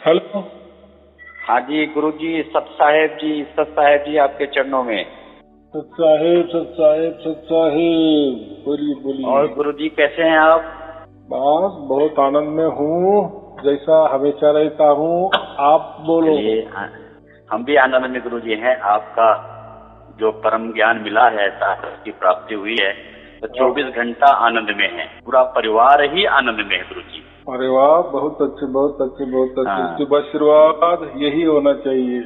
Hello. हाँ जी गुरुजी, सत साहेब जी आपके चरणों में। सत साहेब, सत साहेब, सत साहेब, बोलिए बोलिए। और गुरुजी कैसे हैं आप? बस बहुत आनंद में हूँ, जैसा हमेशा रहता हूँ। आप बोलो। चलिए, हम भी आनंद में गुरुजी हैं। आपका जो परम ज्ञान मिला है, शास्त्र की प्राप्ति हुई है, तो 24 घंटा आनंद में है। पूरा परिवार ही आनंद में है गुरुजी। अरे वाह, बहुत अच्छे बहुत अच्छे बहुत अच्छे। हाँ। शुभ आशीर्वाद यही होना चाहिए।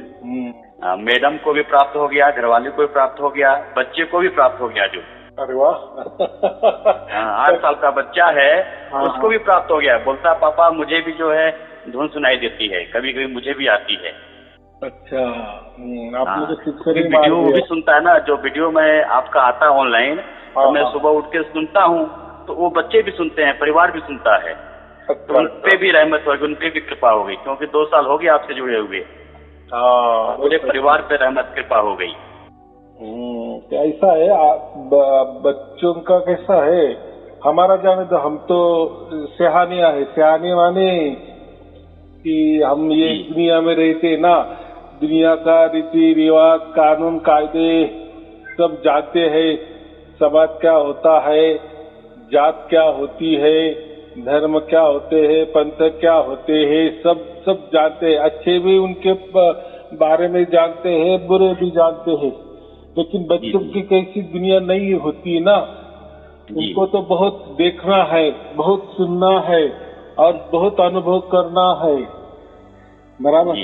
मैडम को भी प्राप्त हो गया, घरवाले को भी प्राप्त हो गया, बच्चे को भी प्राप्त हो गया। जो अरे वाह 8 साल का बच्चा है, हाँ, उसको भी प्राप्त हो गया। बोलता पापा मुझे भी जो है धुन सुनाई देती है, कभी कभी मुझे भी आती है। अच्छा। आप हाँ, मुझे शिक्षक ही वीडियो वो भी सुनता है ना, जो वीडियो में आपका आता है ऑनलाइन, तो मैं सुबह उठ के सुनता हूँ, तो वो बच्चे भी सुनते हैं, परिवार भी सुनता है। तो उन पे भी रहमत होगी, उन पे भी कृपा हो गई, क्योंकि 2 साल हो गए आपसे जुड़े हुए। पूरे परिवार पे रहमत कृपा हो गई। ऐसा है। बच्चों का कैसा है, हमारा जाने तो हम तो सयानिया है। सयाने माने कि हम ये दुनिया में रहते ना, दुनिया का रीति रिवाज कानून कायदे सब जानते हैं। समाज क्या होता है, जात क्या होती है, धर्म क्या होते हैं, पंथ क्या होते हैं, सब जानते हैं। अच्छे भी उनके बारे में जानते हैं, बुरे भी जानते हैं। लेकिन बच्चों की कैसी दुनिया नहीं होती ना, उनको तो बहुत देखना है, बहुत सुनना है और बहुत अनुभव करना है। बराबर।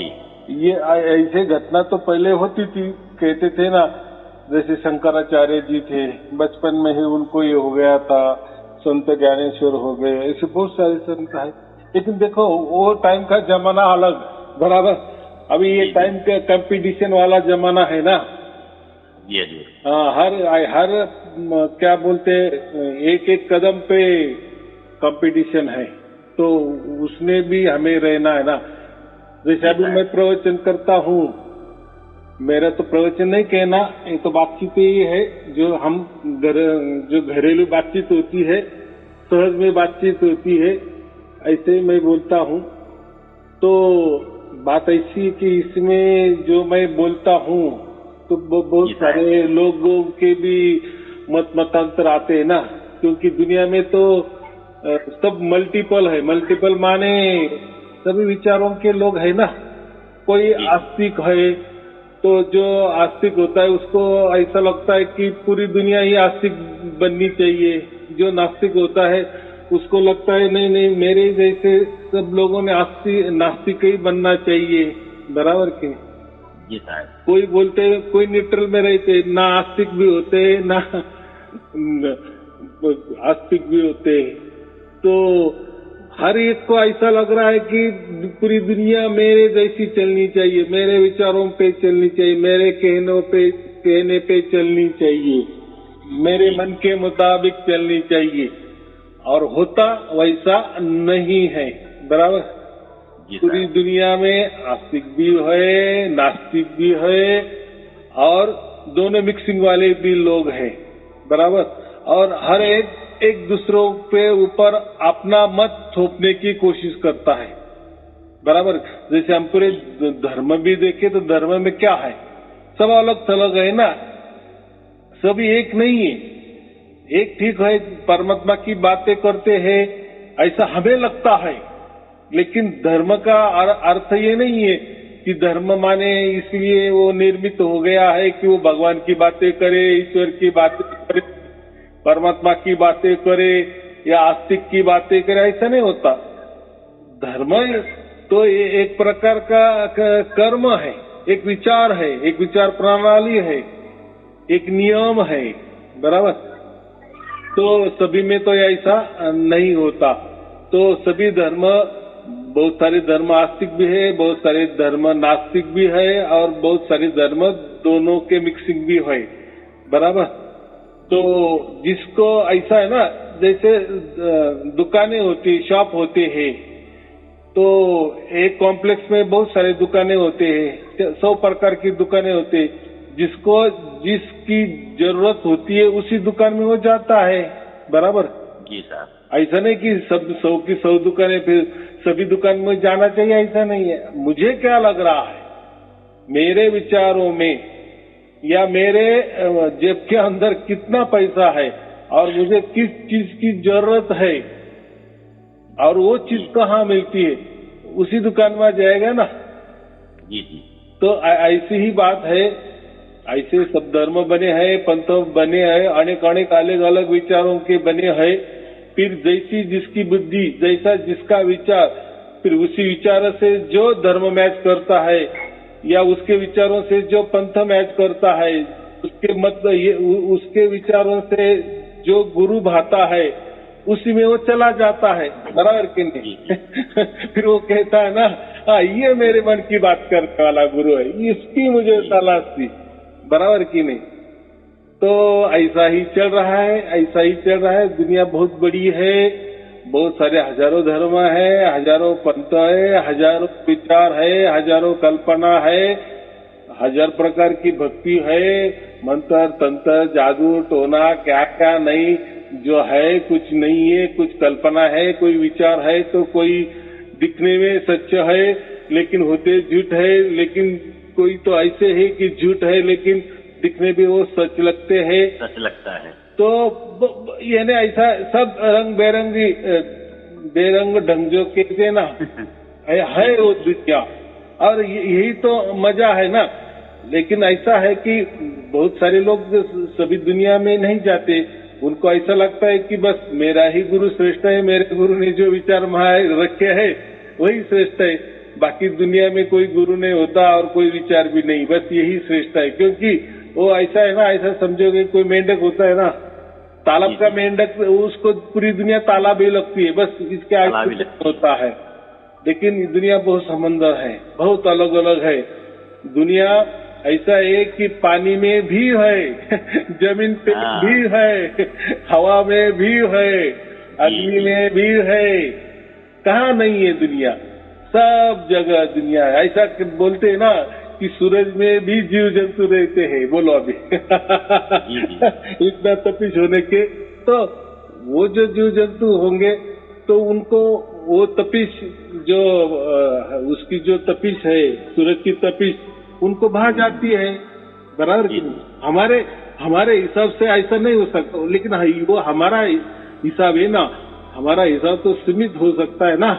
ये ऐसे घटना तो पहले होती थी, कहते थे ना, जैसे शंकराचार्य जी थे, बचपन में ही उनको ये हो गया था, संत ज्ञानेश्वर हो गए, ऐसे बहुत सारे संत है। लेकिन देखो वो टाइम का जमाना अलग। बराबर। अभी ये टाइम का कंपटीशन वाला जमाना है ना। हाँ, हर क्या बोलते, एक एक कदम पे कंपटीशन है, तो उसमें भी हमें रहना है ना। जैसे अभी मैं प्रवचन करता हूँ, मेरा तो प्रवचन नहीं कहना, ये तो बातचीत ही है, जो हम जो घरेलू बातचीत होती है, सहज में बातचीत होती है, ऐसे मैं बोलता हूँ। तो बात ऐसी कि इसमें जो मैं बोलता हूँ तो बहुत सारे लोगों के भी मतांतर आते हैं ना, क्योंकि दुनिया में तो सब मल्टीपल है। मल्टीपल माने सभी विचारों के लोग है ना। कोई आस्तिक है, तो जो आस्तिक होता है उसको ऐसा लगता है कि पूरी दुनिया ही आस्तिक बननी चाहिए। जो नास्तिक होता है उसको लगता है नहीं नहीं, मेरे जैसे सब लोगों ने नास्तिक ही बनना चाहिए। बराबर के कोई बोलते, कोई न्यूट्रल में रहते, ना आस्तिक भी होते ना आस्तिक भी होते। तो हर एक को ऐसा लग रहा है कि पूरी दुनिया मेरे जैसी चलनी चाहिए, मेरे विचारों पे चलनी चाहिए, मेरे कहने पे चलनी चाहिए, मेरे मन के मुताबिक चलनी चाहिए। और होता वैसा नहीं है। बराबर। पूरी दुनिया में आस्तिक भी है, नास्तिक भी है, और दोनों मिक्सिंग वाले भी लोग हैं। बराबर। और हर एक दूसरों पे ऊपर अपना मत थोपने की कोशिश करता है। बराबर। जैसे हम पूरे धर्म भी देखे तो धर्म में क्या है, सब अलग थलग है ना, सभी एक नहीं है। एक ठीक है, परमात्मा की बातें करते हैं ऐसा हमें लगता है, लेकिन धर्म का अर्थ ये नहीं है कि धर्म माने इसलिए वो निर्मित हो गया है कि वो भगवान की बातें करे, ईश्वर की बातें करे, परमात्मा की बातें करे या आस्तिक की बातें करे, ऐसा नहीं होता। धर्म तो ये एक प्रकार का कर्म है, एक विचार है, एक विचार प्रणाली है, एक नियम है। बराबर। तो सभी में तो ऐसा नहीं होता। तो सभी धर्म, बहुत सारे धर्म आस्तिक भी है, बहुत सारे धर्म नास्तिक भी है, और बहुत सारे धर्म दोनों के मिक्सिंग भी है। बराबर। तो जिसको ऐसा है ना, जैसे दुकानें होती, शॉप होते हैं, तो एक कॉम्प्लेक्स में बहुत सारे दुकानें होते हैं, 100 प्रकार की दुकानें होती है। जिसको जिसकी जरूरत होती है उसी दुकान में वो जाता है। बराबर। जी साहब, ऐसा नहीं कि सब 100 की 100 दुकानें फिर सभी दुकान में जाना चाहिए, ऐसा नहीं है। मुझे क्या लग रहा है, मेरे विचारों में या मेरे जेब के अंदर कितना पैसा है और मुझे किस चीज की जरूरत है और वो चीज कहाँ मिलती है, उसी दुकान में जाएगा ना। जी जी। तो ऐसी ही बात है। ऐसे सब धर्म बने हैं, पंथ बने हैं, अनेक अनेक अलग अलग विचारों के बने हैं। फिर जैसी जिसकी बुद्धि, जैसा जिसका विचार, फिर उसी विचार से जो धर्म मैच करता है या उसके विचारों से जो पंथ मैच करता है, उसके मत उसके विचारों से जो गुरु भाता है, उसी में वो चला जाता है, बराबर कि नहीं? फिर वो कहता है ना, हाँ ये मेरे मन की बात करने वाला गुरु है, इसकी मुझे तलाश थी, बराबर कि नहीं? तो ऐसा ही चल रहा है, ऐसा ही चल रहा है। दुनिया बहुत बड़ी है, बहुत सारे हजारों धर्म है, हजारों पंथ है, हजारों विचार है, हजारों कल्पना है, हजार प्रकार की भक्ति है, मंत्र तंत्र जादू टोना क्या क्या नहीं जो है, कुछ नहीं है, कुछ कल्पना है, कोई विचार है तो कोई दिखने में सच है लेकिन होते झूठ है, लेकिन कोई तो ऐसे है कि झूठ है लेकिन दिखने में वो सच लगते हैं, सच लगता है। तो यानी ऐसा सब रंग बेरंगी बेरंग ढंग जो कहते ना है वो दुनिया, और यही तो मजा है ना। लेकिन ऐसा है कि बहुत सारे लोग सभी दुनिया में नहीं जाते, उनको ऐसा लगता है कि बस मेरा ही गुरु श्रेष्ठ है, मेरे गुरु ने जो विचार रखे है वही श्रेष्ठ है, बाकी दुनिया में कोई गुरु नहीं होता और कोई विचार भी नहीं, बस यही श्रेष्ठ है। क्योंकि वो ऐसा है ना, ऐसा समझोगे कोई मेंढक होता है ना, तालाब का मेंढक, उसको पूरी दुनिया तालाब ही लगती है, बस इसके आगे होता है। लेकिन दुनिया बहुत समंदर है, बहुत अलग अलग है दुनिया। ऐसा है कि पानी में भी है, जमीन पे भी है, हवा में भी है, अग्नि में भी है, कहाँ नहीं है दुनिया, सब जगह दुनिया है। ऐसा बोलते हैं ना कि सूरज में भी जीव जंतु रहते हैं, बोलो अभी इतना तपिश होने के, तो वो जो जीव जंतु होंगे तो उनको वो तपिश जो उसकी जो तपिश है, सूरज की तपिश उनको भा जाती है, बराबर की नहीं? हमारे हिसाब से ऐसा नहीं हो सकता, लेकिन वो हमारा हिसाब है ना, हमारा हिसाब तो सीमित हो सकता है ना,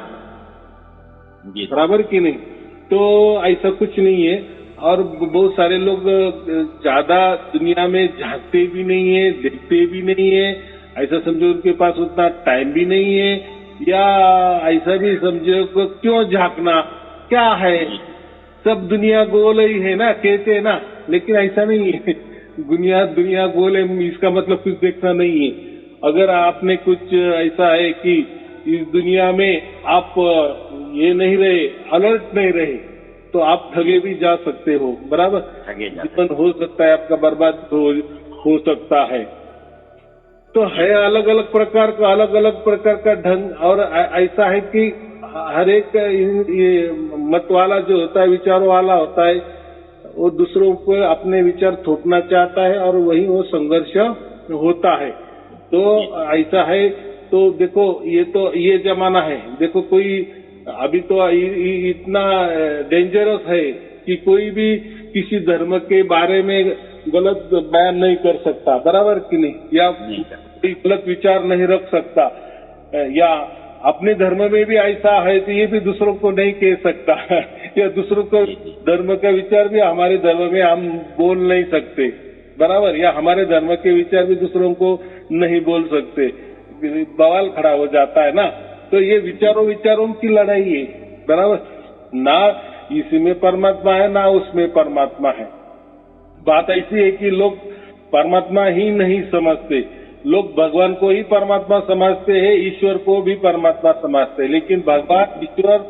बराबर की नहीं? तो ऐसा कुछ नहीं है। और बहुत सारे लोग ज्यादा दुनिया में झांकते भी नहीं है, देखते भी नहीं है, ऐसा समझो उनके पास उतना टाइम भी नहीं है, या ऐसा भी समझो को क्यों झांकना, क्या है, सब दुनिया गोल ही है ना, कहते हैं ना, लेकिन ऐसा नहीं है। दुनिया गोल है इसका मतलब कुछ देखना नहीं है। अगर आपने कुछ ऐसा है कि इस दुनिया में आप ये नहीं रहे, अलर्ट नहीं रहे, तो आप ठगे भी जा सकते हो, बराबर, जीवन हो सकता है आपका बर्बाद हो सकता है। तो है अलग अलग प्रकार का ढंग, और ऐसा है कि हर एक ये मत वाला जो होता है, विचारों वाला होता है, वो दूसरों को अपने विचार थोपना चाहता है और वही वो संघर्ष होता है। तो ऐसा है। तो देखो ये जमाना है, देखो कोई अभी तो इतना डेंजरस है कि कोई भी किसी धर्म के बारे में गलत बयान नहीं कर सकता, बराबर कि नहीं? या कोई गलत विचार नहीं रख सकता, या अपने धर्म में भी ऐसा है तो ये भी दूसरों को नहीं कह सकता या दूसरों को धर्म का विचार भी हमारे धर्म में हम बोल नहीं सकते, बराबर, या हमारे धर्म के विचार भी दूसरों को नहीं बोल सकते, बवाल खड़ा हो जाता है ना। तो ये विचारों की लड़ाई है, बराबर, ना इसमें परमात्मा है ना उसमें परमात्मा है। बात ऐसी है कि लोग परमात्मा ही नहीं समझते, लोग भगवान को ही परमात्मा समझते हैं, ईश्वर को भी परमात्मा समझते हैं, लेकिन भगवान ईश्वर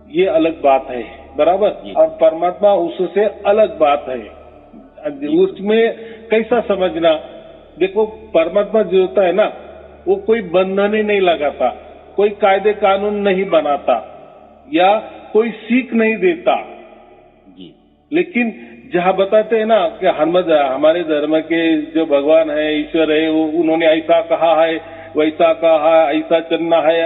ये अलग बात है, बराबर, और परमात्मा उससे अलग बात है। उसमें कैसा समझना, देखो परमात्मा जो होता है ना, वो कोई बंधन ही नहीं लगाता, कोई कायदे कानून नहीं बनाता, या कोई सीख नहीं देता। लेकिन जहाँ बताते हैं ना कि हमारे धर्म के जो भगवान है, ईश्वर है, वो उन्होंने ऐसा कहा है, वैसा कहा, ऐसा चलना है,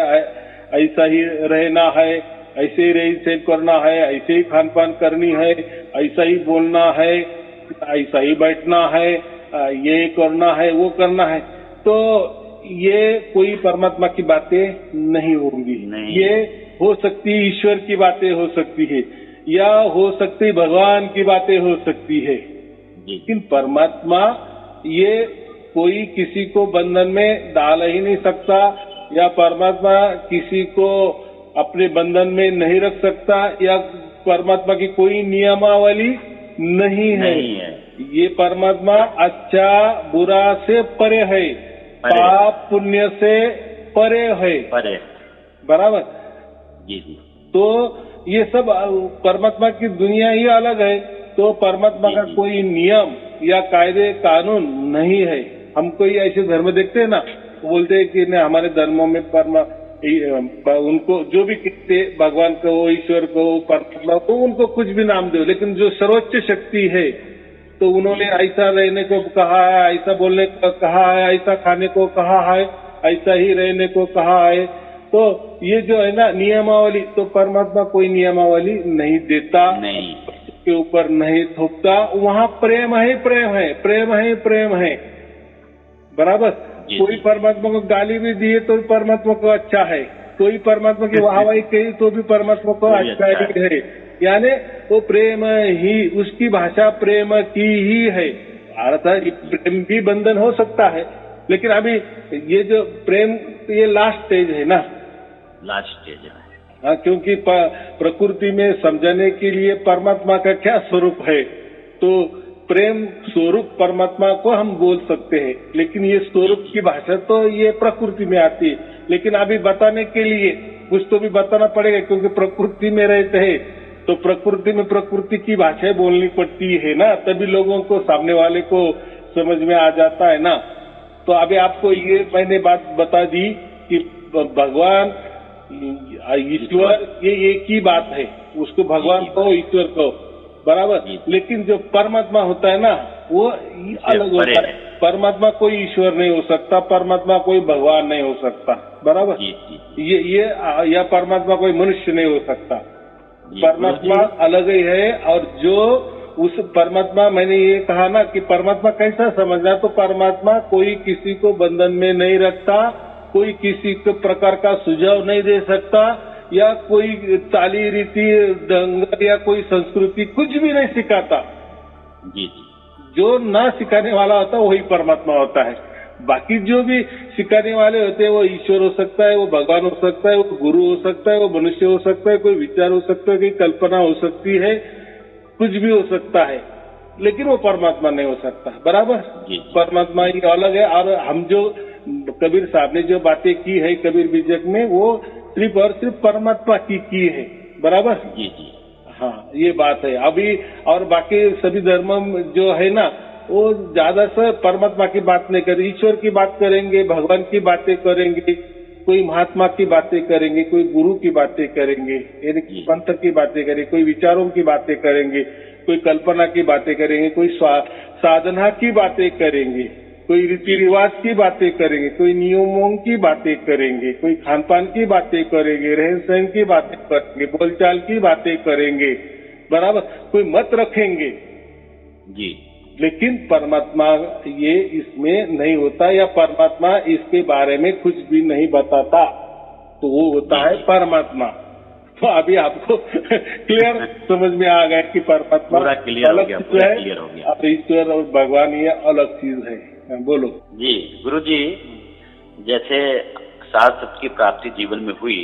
ऐसा ही रहना है, ऐसे ही रहन सहन करना है, ऐसे ही खान पान करनी है, ऐसा ही बोलना है, ऐसा ही बैठना है, ये करना है, वो करना है। तो ये कोई परमात्मा की बातें नहीं होंगी। ये हो सकती है ईश्वर की बातें हो सकती है, या हो सकती भगवान की बातें हो सकती है, लेकिन परमात्मा ये कोई किसी को बंधन में डाल ही नहीं सकता, या परमात्मा किसी को अपने बंधन में नहीं रख सकता, या परमात्मा की कोई नियमावली नहीं है। ये परमात्मा अच्छा बुरा से परे है, पाप पुण्य से परे है, बराबर जी जी। तो ये सब परमात्मा की दुनिया ही अलग है। तो परमात्मा का कोई नियम या कायदे कानून नहीं है। हम कोई ऐसे धर्म देखते हैं ना, बोलते हैं कि नहीं हमारे धर्मों में उनको जो भी कहते भगवान को, ईश्वर को, परमात्मा को, उनको कुछ भी नाम दो, लेकिन जो सर्वोच्च शक्ति है तो उन्होंने ऐसा रहने को कहा है, ऐसा बोलने को कहा है, ऐसा खाने को कहा है, ऐसा ही रहने को कहा है। तो ये जो है ना नियमावली, तो परमात्मा कोई नियमावली नहीं देता, नहीं के ऊपर नहीं थोपता। वहाँ प्रेम है, प्रेम है, प्रेम है, प्रेम है, बराबर। कोई परमात्मा को गाली भी दिए तो परमात्मा को अच्छा है, कोई परमात्मा की वाहवाही कही तो भी परमात्मा को अच्छा ही है। यानी वो प्रेम ही, उसकी भाषा प्रेम की ही है। अर्थात प्रेम भी बंधन हो सकता है, लेकिन अभी ये जो प्रेम, ये लास्ट स्टेज है ना, लास्ट स्टेज है। हाँ, क्योंकि प्रकृति में समझने के लिए परमात्मा का क्या स्वरूप है, तो प्रेम स्वरूप परमात्मा को हम बोल सकते हैं, लेकिन ये स्वरूप की भाषा तो ये प्रकृति में आती है। लेकिन अभी बताने के लिए कुछ तो भी बताना पड़ेगा, क्योंकि प्रकृति में रहते हैं तो प्रकृति में प्रकृति की भाषाएं बोलनी पड़ती है ना, तभी लोगों को, सामने वाले को समझ में आ जाता है ना। तो अभी आपको ये मैंने बात बता दी कि भगवान ईश्वर ये एक ही बात है, उसको भगवान कहो, ईश्वर कहो, बराबर। लेकिन जो परमात्मा होता है ना, वो अलग होता है। परमात्मा कोई ईश्वर नहीं हो सकता, परमात्मा कोई भगवान नहीं हो सकता, बराबर। ये या परमात्मा कोई मनुष्य नहीं हो सकता, परमात्मा अलग ही है। और जो उस परमात्मा, मैंने ये कहा ना कि परमात्मा कैसा समझना, तो परमात्मा कोई किसी को बंधन में नहीं रखता, कोई किसी के प्रकार का सुझाव नहीं दे सकता, या कोई चाली रीति ढंग या कोई संस्कृति कुछ भी नहीं सिखाता। जी। जो ना सिखाने वाला होता है वही परमात्मा होता है। बाकी जो भी सिखाने वाले होते हैं वो ईश्वर हो सकता है, वो भगवान हो सकता है, वो गुरु हो सकता है, वो मनुष्य हो सकता है, कोई विचार हो सकता है, कोई कल्पना हो सकती है, कुछ भी हो सकता है, लेकिन वो परमात्मा नहीं हो सकता, बराबर। परमात्मा ही अलग है। और हम जो कबीर साहब ने जो बातें की है कबीर बीजक में, वो सिर्फ और सिर्फ परमात्मा की है, बराबर। जी। हाँ, ये बात है। अभी और बाकी सभी धर्म जो है ना, वो ज्यादा से परमात्मा की बात नहीं करेंगे, ईश्वर की बात करेंगे, भगवान की बातें करेंगे, कोई महात्मा की बातें करेंगे, कोई गुरु की बातें करेंगे, यानी पंथ की बातें करेंगे, कोई विचारों की बातें करेंगे, कोई कल्पना की बातें करेंगे, कोई साधना की बातें करेंगे, कोई रीति रिवाज की बातें करेंगे, कोई नियमों की बातें करेंगे, कोई खान पान की बातें करेंगे, रहन सहन की बातें करेंगे, बोलचाल की बातें करेंगे, बराबर। कोई मत रखेंगे जी, लेकिन परमात्मा ये इसमें नहीं होता, या परमात्मा इसके बारे में कुछ भी नहीं बताता, तो वो होता है परमात्मा। तो अभी आपको क्लियर समझ में आ गया कि परमात्मा अलग चीज है, अब ईश्वर और भगवान ये अलग चीज है। बोलो जी। गुरु जी, जैसे सात सत्य की प्राप्ति जीवन में हुई,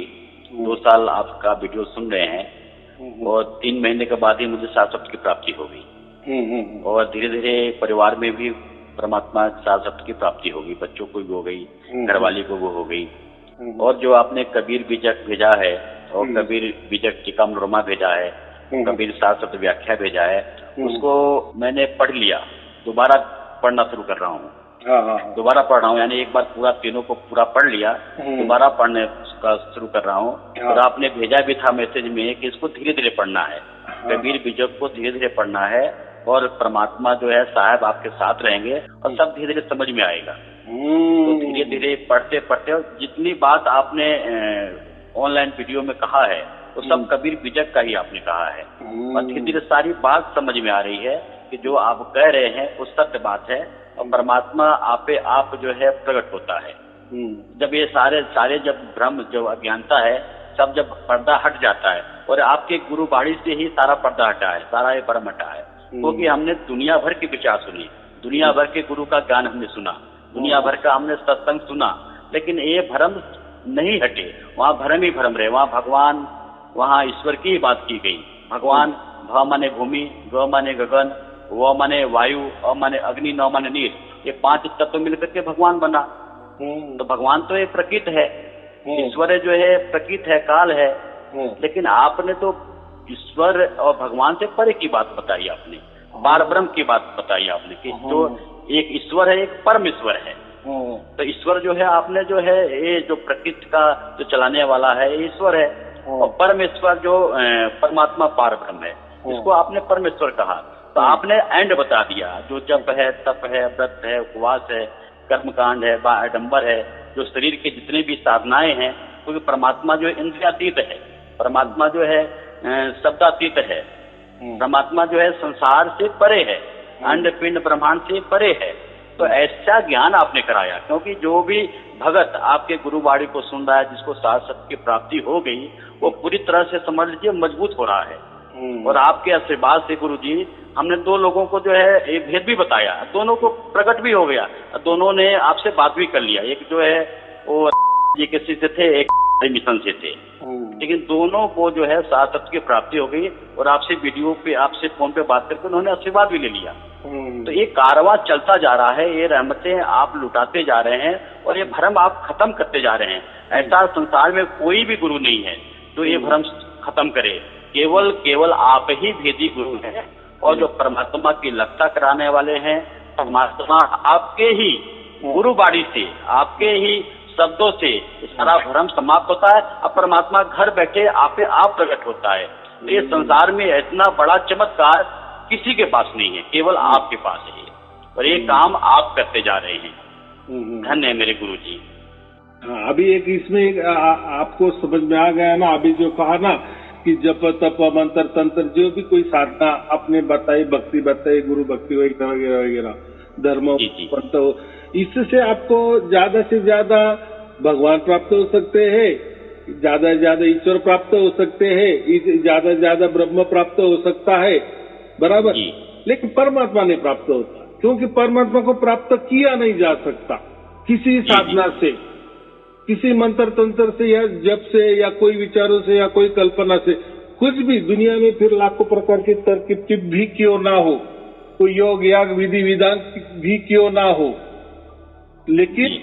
2 साल आपका वीडियो सुन रहे हैं, और 3 महीने के बाद ही मुझे सात सत्य की प्राप्ति हो गई, और धीरे धीरे परिवार में भी परमात्मा सात सत्य की प्राप्ति होगी, बच्चों को भी हो गई, घरवाली को वो हो गई। और जो आपने कबीर बीजक भेजा है, और कबीर बीजक टीका मनोरमा भेजा है, कबीर सात सत्य व्याख्या भेजा है, उसको मैंने पढ़ लिया, दोबारा पढ़ना शुरू कर रहा हूँ। दोबारा पढ़ रहा हूँ, यानी एक बार पूरा तीनों को पूरा पढ़ लिया, दोबारा पढ़ने का शुरू कर रहा हूँ। और आपने भेजा भी था मैसेज में कि इसको धीरे धीरे पढ़ना है, कबीर बीजक को धीरे धीरे पढ़ना है, और परमात्मा जो है साहब आपके साथ रहेंगे, और सब धीरे धीरे समझ में आएगा। तो धीरे धीरे पढ़ते पढ़ते, और जितनी बात आपने ऑनलाइन वीडियो में कहा है वो सब कबीर बीजक का ही आपने कहा है, और धीरे धीरे सारी बात समझ में आ रही है कि जो आप कह रहे हैं वो सत्य बात है, और परमात्मा आपे आप जो है प्रकट होता है। जब ये सारे जब भ्रम, जो अज्ञानता है, सब जब पर्दा हट जाता है, और आपके गुरु बाणी से ही सारा पर्दा हटा है, सारा ये भ्रम हटा है, क्योंकि हमने दुनिया भर के विचार सुनी, दुनिया भर के गुरु का ज्ञान हमने सुना, दुनिया भर का हमने सत्संग सुना, लेकिन ये भ्रम नहीं हटे। वहाँ भ्रम ही भ्रम रहे, वहाँ भगवान, वहाँ ईश्वर की ही बात की गई। भगवान, भ माने भूमि, ग माने गगन, व माने वायु, अ माने अग्नि, न माने नीर, ये 5 तत्व मिलकर के भगवान बना। तो भगवान तो एक प्रकृत है, ईश्वर जो है प्रकृत है, काल है, लेकिन आपने तो ईश्वर और भगवान से परे की बात बताई आपने, पार ब्रह्म की बात बताई आपने, कि जो एक ईश्वर है, एक परम ईश्वर है। तो ईश्वर जो है, आपने जो है ये जो प्रकृति का जो चलाने वाला है ये ईश्वर है, और परमेश्वर जो परमात्मा पार ब्रह्म है, इसको आपने परमेश्वर कहा। तो आपने एंड बता दिया, जो जप है, तप है, व्रत है, उपवास है, कर्मकांड है, आडंबर है, जो शरीर के जितने भी साधनाएं हैं, क्योंकि परमात्मा जो इंद्रियातीत है, परमात्मा जो है शब्दातीत है, परमात्मा जो है संसार से परे है, अंड पिंड ब्रह्मांड से परे है। तो ऐसा ज्ञान आपने कराया, क्योंकि जो भी भगत आपके गुरुवाणी को सुन रहा है, जिसको सार सत्य की प्राप्ति हो गई, वो पूरी तरह से समझ लीजिए मजबूत हो रहा है। और आपके आशीर्वाद से गुरु जी, हमने 2 लोगों को जो है एक भेद भी बताया, दोनों को प्रकट भी हो गया, दोनों ने आपसे बात भी कर लिया। एक जो है वो ये किसी से थे, एक मिशन से थे, लेकिन दोनों को जो है सार सत्य की प्राप्ति हो गई, और आपसे वीडियो पे, आपसे फोन पे बात करके उन्होंने आशीर्वाद भी ले लिया। तो ये कारवां चलता जा रहा है, ये रहमतें आप लुटाते जा रहे हैं, और ये भ्रम आप खत्म करते जा रहे हैं। ऐसा संसार में कोई भी गुरु नहीं है जो ये भ्रम खत्म करे, केवल आप ही भेदी गुरु हैं, और जो परमात्मा की लगता कराने वाले हैं, परमात्मा आपके ही गुरुवाणी से, आपके ही शब्दों से सारा भ्रम समाप्त होता है, अब परमात्मा घर बैठे आप प्रकट होता है। तो ये संसार में इतना बड़ा चमत्कार किसी के पास नहीं है, केवल आपके पास है, और ये काम आप करते जा रहे हैं। धन्य है मेरे गुरु जी। हाँ, अभी एक इसमें आपको समझ में आ गया ना, अभी जो कहा ना कि जप तप मंत्र तंत्र जो भी कोई साधना आपने बताई, भक्ति बताई, गुरु भक्ति वगैरह वगैरह वगैरह, धर्म पंथ हो, इससे आपको ज्यादा से ज्यादा भगवान प्राप्त हो सकते हैं, ज्यादा से ज्यादा ईश्वर प्राप्त हो सकते हैं, ज्यादा से ज्यादा ब्रह्म प्राप्त हो सकता है, बराबर। लेकिन परमात्मा नहीं प्राप्त होता, क्योंकि परमात्मा को प्राप्त किया नहीं जा सकता किसी साधना से, किसी मंत्र तंत्र से, या जप से, या कोई विचारों से, या कोई कल्पना से, कुछ भी। दुनिया में फिर लाखों प्रकार की तरकीब भी क्यों ना हो, कोई योग याग विधि विधान भी क्यों ना हो, लेकिन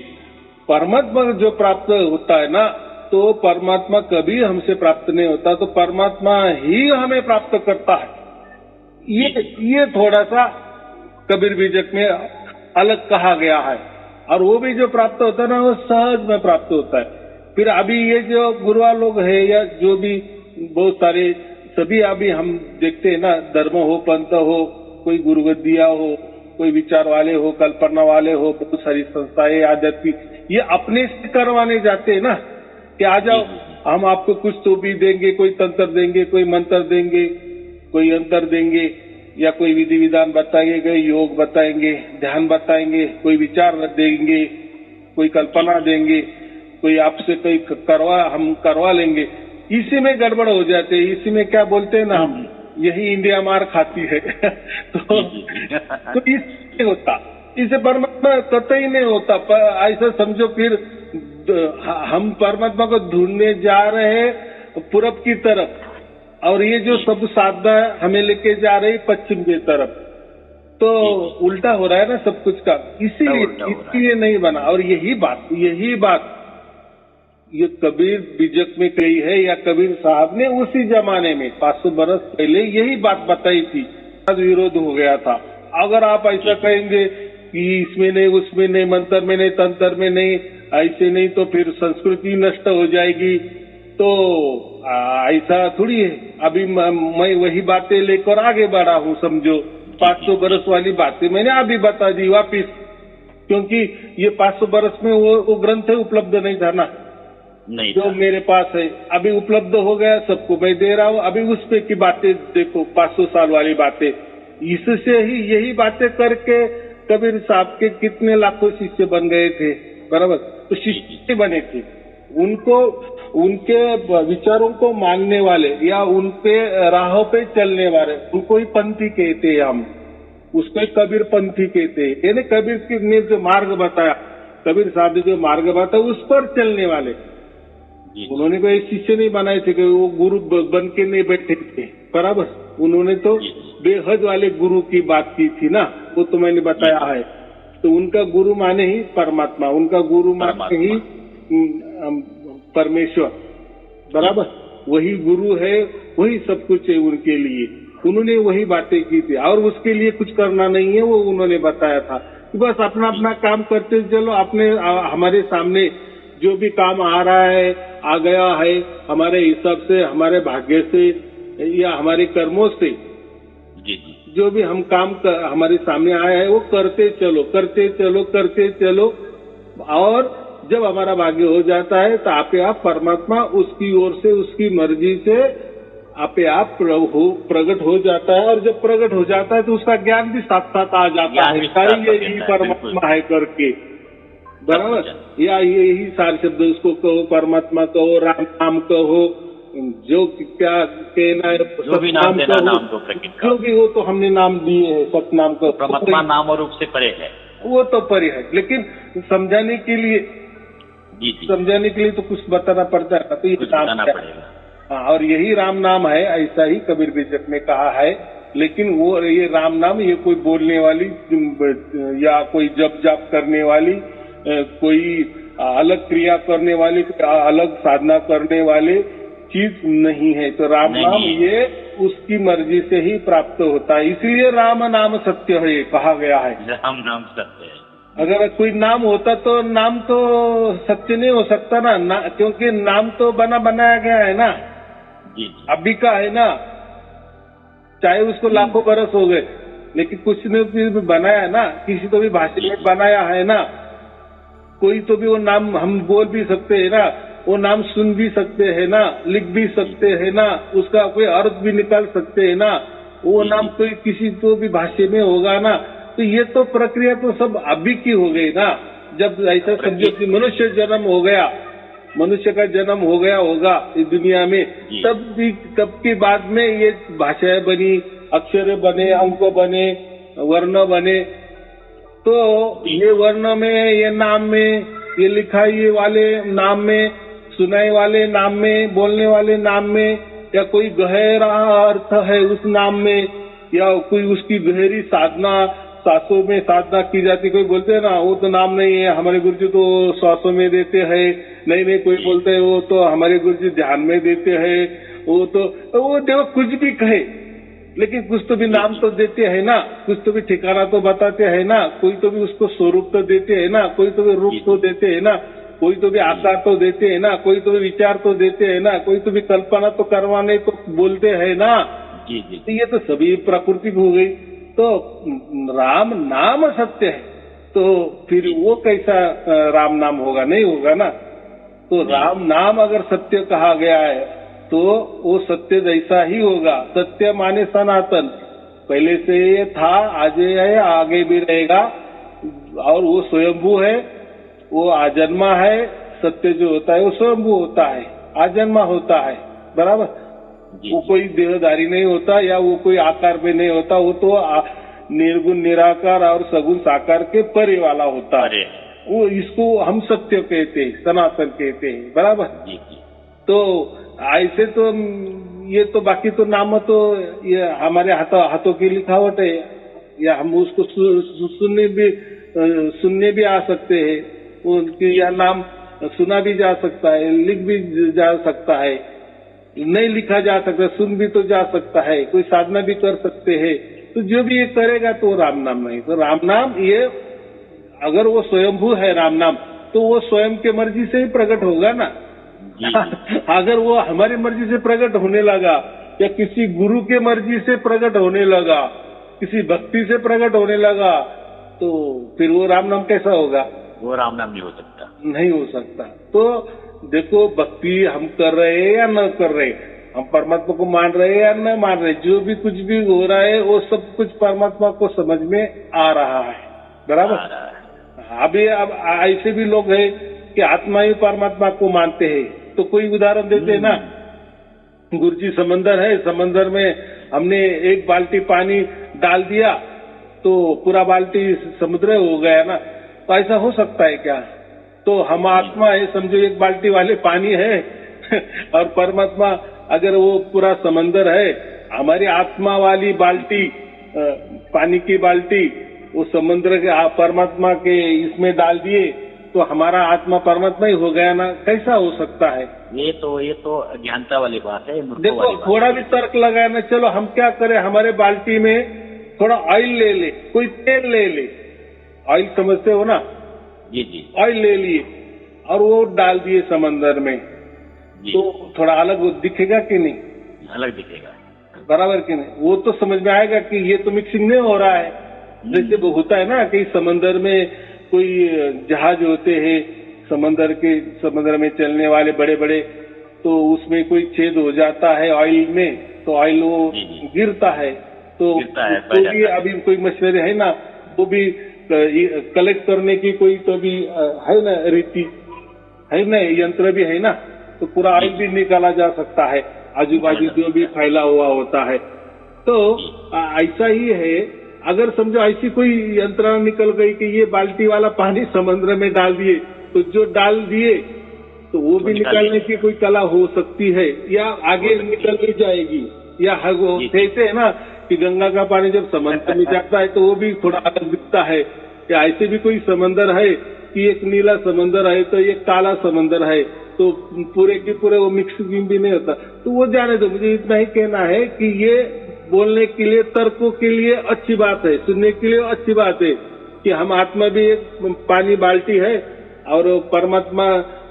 परमात्मा जो प्राप्त होता है ना, तो परमात्मा कभी हमसे प्राप्त नहीं होता, तो परमात्मा ही हमें प्राप्त करता है। ये थोड़ा सा कबीर बीजक में अलग कहा गया है, और वो भी जो प्राप्त होता है ना, वो सहज में प्राप्त होता है। फिर अभी ये जो गुरुआ लोग है, या जो भी बहुत सारे, सभी अभी हम देखते हैं ना, धर्म हो, पंथ हो, कोई गुरुगद्दिया हो, कोई विचार वाले हो, कल्पना वाले हो, बहुत सारी संस्थाएं आध्यात्मिक, ये अपने से करवाने जाते हैं ना, कि आ जाओ हम आपको कुछ तो भी देंगे, कोई तंत्र देंगे, कोई मंत्र देंगे, कोई अंतर देंगे, या कोई विधि विधान बताएंगे, योग बताएंगे, ध्यान बताएंगे, कोई विचार देंगे, कोई कल्पना देंगे, कोई आपसे कोई हम करवा लेंगे। इसी में गड़बड़ हो जाते हैं, इसी में क्या बोलते हैं ना हम, यही इंडिया मार खाती है। तो इससे होता, इससे परमात्मा कतई नहीं होता। ऐसा समझो, फिर हम परमात्मा को ढूंढने जा रहे हैं पूरब की तरफ, और ये जो सब साधना हमें लेके जा रही पश्चिम की तरफ, तो उल्टा हो रहा है ना सब कुछ का, इसीलिए नहीं बना। और यही बात ये कबीर बीजक में कही है, या कबीर साहब ने उसी जमाने में 500 बरस पहले यही बात बताई थी, विरोध हो गया था। अगर आप ऐसा कहेंगे कि इसमें नहीं, उसमें नहीं, मंत्र में नहीं, तंत्र में नहीं, ऐसे नहीं, तो फिर संस्कृति नष्ट हो जाएगी, तो ऐसा थोड़ी है। अभी मैं वही बातें लेकर आगे बढ़ा हूँ, समझो 500 बरस वाली बातें मैंने अभी बता दी वापिस, क्योंकि ये 500 बरस में वो ग्रंथ है उपलब्ध नहीं था ना, नहीं जो मेरे पास है अभी उपलब्ध हो गया, सबको मैं दे रहा हूँ। अभी उस पे की बातें देखो, 500 साल वाली बातें, इससे ही यही बातें करके कबीर साहब के कितने लाखों शिष्य बन गए थे, बराबर। तो शिष्य बने थे, उनको उनके विचारों को मानने वाले या उनके राहों पे चलने वाले, उनको ही पंथी कहते हैं हम, उसको ही कबीर पंथी कहते हैं। यानी कबीर ने जो मार्ग बताया, कबीर साहब ने जो मार्ग बताया उस पर चलने वाले। उन्होंने कोई शिष्य नहीं बनाए थे कि वो गुरु बन के नहीं बैठे थे, बराबर। उन्होंने तो बेहद वाले गुरु की बात की थी ना, वो तो मैंने बताया है। तो उनका गुरु माने ही परमात्मा, उनका गुरु माने ही परमेश्वर, बराबर। वही गुरु है, वही सब कुछ है उनके लिए। उन्होंने वही बातें की थी और उसके लिए कुछ करना नहीं है, वो उन्होंने बताया था। बस अपना अपना काम करते चलो। अपने हमारे सामने जो भी काम आ रहा है, आ गया है, हमारे हिसाब से, हमारे भाग्य से या हमारे कर्मों से, जो भी हम काम हमारे सामने आया है वो करते चलो, करते चलो, करते चलो। और जब हमारा भाग्य हो जाता है तो आपे आप परमात्मा उसकी ओर से, उसकी मर्जी से आपे आप प्रकट हो जाता है। और जब प्रकट हो जाता है तो उसका ज्ञान भी साथ साथ आ जाता है, यही परमात्मा है करके, बराबर। या यही सारे शब्द, उसको कहो परमात्मा कहो, राम नाम कहो, जो क्या कहना है, जो भी नाम देना, नाम तो प्रकट जो भी, वो तो हमने नाम दिए हैं, सतनाम कहो। परमात्मा नाम और रूप से परे है, वो तो परे है, लेकिन समझाने के लिए समझाने के लिए तो कुछ बताना पड़ता है, तो ये बताना पड़ेगा। हाँ, और यही राम नाम है, ऐसा ही कबीर बेजक ने कहा है। लेकिन वो ये राम नाम, ये कोई बोलने वाली या कोई जप जाप करने वाली, कोई अलग क्रिया करने वाली, अलग साधना करने वाले चीज नहीं है। तो राम नाम ये उसकी मर्जी से ही प्राप्त होता है, इसलिए राम नाम सत्य है कहा गया है। राम नाम सत्य है। अगर कोई नाम होता तो नाम तो सत्य नहीं हो सकता ना, क्योंकि नाम तो बनाया गया है ना, अभी का है ना, चाहे उसको लाखों बरस हो गए, लेकिन कुछ ने भी बनाया ना, किसी तो भी भाषा में बनाया है ना। कोई तो भी वो नाम हम बोल भी सकते हैं ना, वो नाम सुन भी सकते हैं ना, लिख भी सकते हैं ना, उसका कोई अर्थ भी निकाल सकते हैं ना। वो नाम कोई किसी तो भी भाषा में होगा ना। तो ये तो प्रक्रिया तो सब अभी की हो गई ना। जब ऐसा समझो कि मनुष्य जन्म हो गया, मनुष्य का जन्म हो गया होगा इस दुनिया में, तब के बाद में ये भाषाएं बनी, अक्षर बने, अंक बने, वर्ण बने। तो ये वर्ण में, ये नाम में, ये लिखाई वाले नाम में, सुनाई वाले नाम में, बोलने वाले नाम में, या कोई गहरा अर्थ है उस नाम में, या कोई उसकी गहरी साधना, सांसों में साधना की जाती। कोई बोलते हैं ना वो तो नाम नहीं है, हमारे गुरुजी तो श्वासों में देते हैं। नहीं, कोई बोलते हैं वो तो हमारे गुरुजी ध्यान में देते हैं। वो देखो कुछ भी कहे, लेकिन कुछ तो भी नाम तो देते हैं ना, कुछ तो भी ठिकाना तो बताते हैं ना, कोई तो भी उसको स्वरूप तो देते हैं ना, कोई तो भी रूप तो देते हैं ना, कोई तो भी आकार तो देते हैं ना, कोई तो भी विचार तो देते हैं ना, कोई तो भी कल्पना तो करवाने तो बोलते हैं ना। तो ये तो सभी प्राकृतिक हो गई। तो राम नाम सत्य है, तो फिर वो कैसा राम नाम होगा? नहीं होगा ना। तो राम नाम अगर सत्य कहा गया है तो वो सत्य जैसा ही होगा। सत्य माने सनातन, पहले से ये था, आज है, आगे भी रहेगा, और वो स्वयंभू है, वो आजन्मा है। सत्य जो होता है वो स्वयंभू होता है, आजन्मा होता है, बराबर। वो कोई देहधारी नहीं होता या वो कोई आकार में नहीं होता, वो तो निर्गुण निराकार और सगुण साकार के परे वाला होता है। वो इसको हम सत्य कहते हैं, सनातन कहते हैं, बराबर। तो ऐसे तो ये तो बाकी तो नाम तो ये हमारे हाथों की लिखावट है, या हम उसको सुनने भी आ सकते हैं, उनकी या नाम सुना भी जा सकता है, लिख भी जा सकता है, नहीं लिखा जा सकता, सुन भी तो जा सकता है, कोई साधना भी कर सकते हैं। तो जो भी ये करेगा तो राम नाम नहीं। तो राम नाम ये अगर वो स्वयंभू है राम नाम, तो वो स्वयं के मर्जी से ही प्रकट होगा ना। अगर वो हमारी मर्जी से प्रकट होने लगा या किसी गुरु के मर्जी से प्रकट होने लगा, किसी भक्ति से प्रकट होने लगा, तो फिर वो राम नाम कैसा होगा? वो राम नाम नहीं हो सकता। नहीं हो सकता। तो देखो, भक्ति हम कर रहे हैं या न कर रहे, हम परमात्मा को मान रहे हैं या न मान रहे, जो भी कुछ भी हो रहा है वो सब कुछ परमात्मा को समझ में आ रहा है, बराबर। अभी अब ऐसे भी लोग हैं कि आत्मा ही परमात्मा को मानते हैं। तो कोई उदाहरण देते हैं ना, गुरुजी समंदर है, समंदर में हमने एक बाल्टी पानी डाल दिया तो पूरा बाल्टी समुद्र हो गया ना, तो ऐसा हो सकता है क्या? तो हम आत्मा है, समझो एक बाल्टी वाले पानी है और परमात्मा अगर वो पूरा समंदर है, हमारी आत्मा वाली बाल्टी, पानी की बाल्टी वो समुद्र के परमात्मा के इसमें डाल दिए तो हमारा आत्मा परमात्मा ही हो गया ना, कैसा हो सकता है? ये तो अज्ञानता वाली बात है। देखो, थोड़ा भी तर्क लगाए ना, चलो हम क्या करें, हमारे बाल्टी में थोड़ा ऑयल ले ले, कोई तेल ले ले, ऑयल समझते हो ना? जी। ऑयल ले लिए और वो डाल दिए समंदर में, तो थोड़ा अलग दिखेगा कि नहीं? अलग दिखेगा, बराबर कि नहीं? वो तो समझ में आएगा कि ये तो मिक्सिंग नहीं हो रहा है। जैसे वो होता है ना कि समंदर में कोई जहाज होते हैं, समंदर में चलने वाले बड़े बड़े, तो उसमें कोई छेद हो जाता है ऑयल में, तो ऑयल वो गिरता है। तो भी अभी कोई मशीनरी है ना, वो भी कलेक्ट करने की कोई तो भी है ना, रीति है ना, यंत्र भी है ना, तो पूरा ऑयल भी निकाला जा सकता है, आजू बाजू जो भी फैला हुआ होता है। तो ऐसा ही है, अगर समझो ऐसी कोई यंत्रणा निकल गई कि ये बाल्टी वाला पानी समुद्र में डाल दिए, तो जो डाल दिए तो वो भी निकालने की कोई कला हो सकती है, या आगे निकल भी जाएगी, या कहते हैं ना कि गंगा का पानी जब समंदर में जाता है तो वो भी थोड़ा अलग दिखता है। या ऐसे भी कोई समंदर है कि एक नीला समंदर है तो एक काला समंदर है, तो पूरे के पूरे वो मिक्सिंग भी नहीं होता। तो वो जाने दो, मुझे इतना ही कहना है कि ये बोलने के लिए, तर्कों के लिए अच्छी बात है, सुनने के लिए अच्छी बात है कि हम आत्मा भी एक पानी बाल्टी है और परमात्मा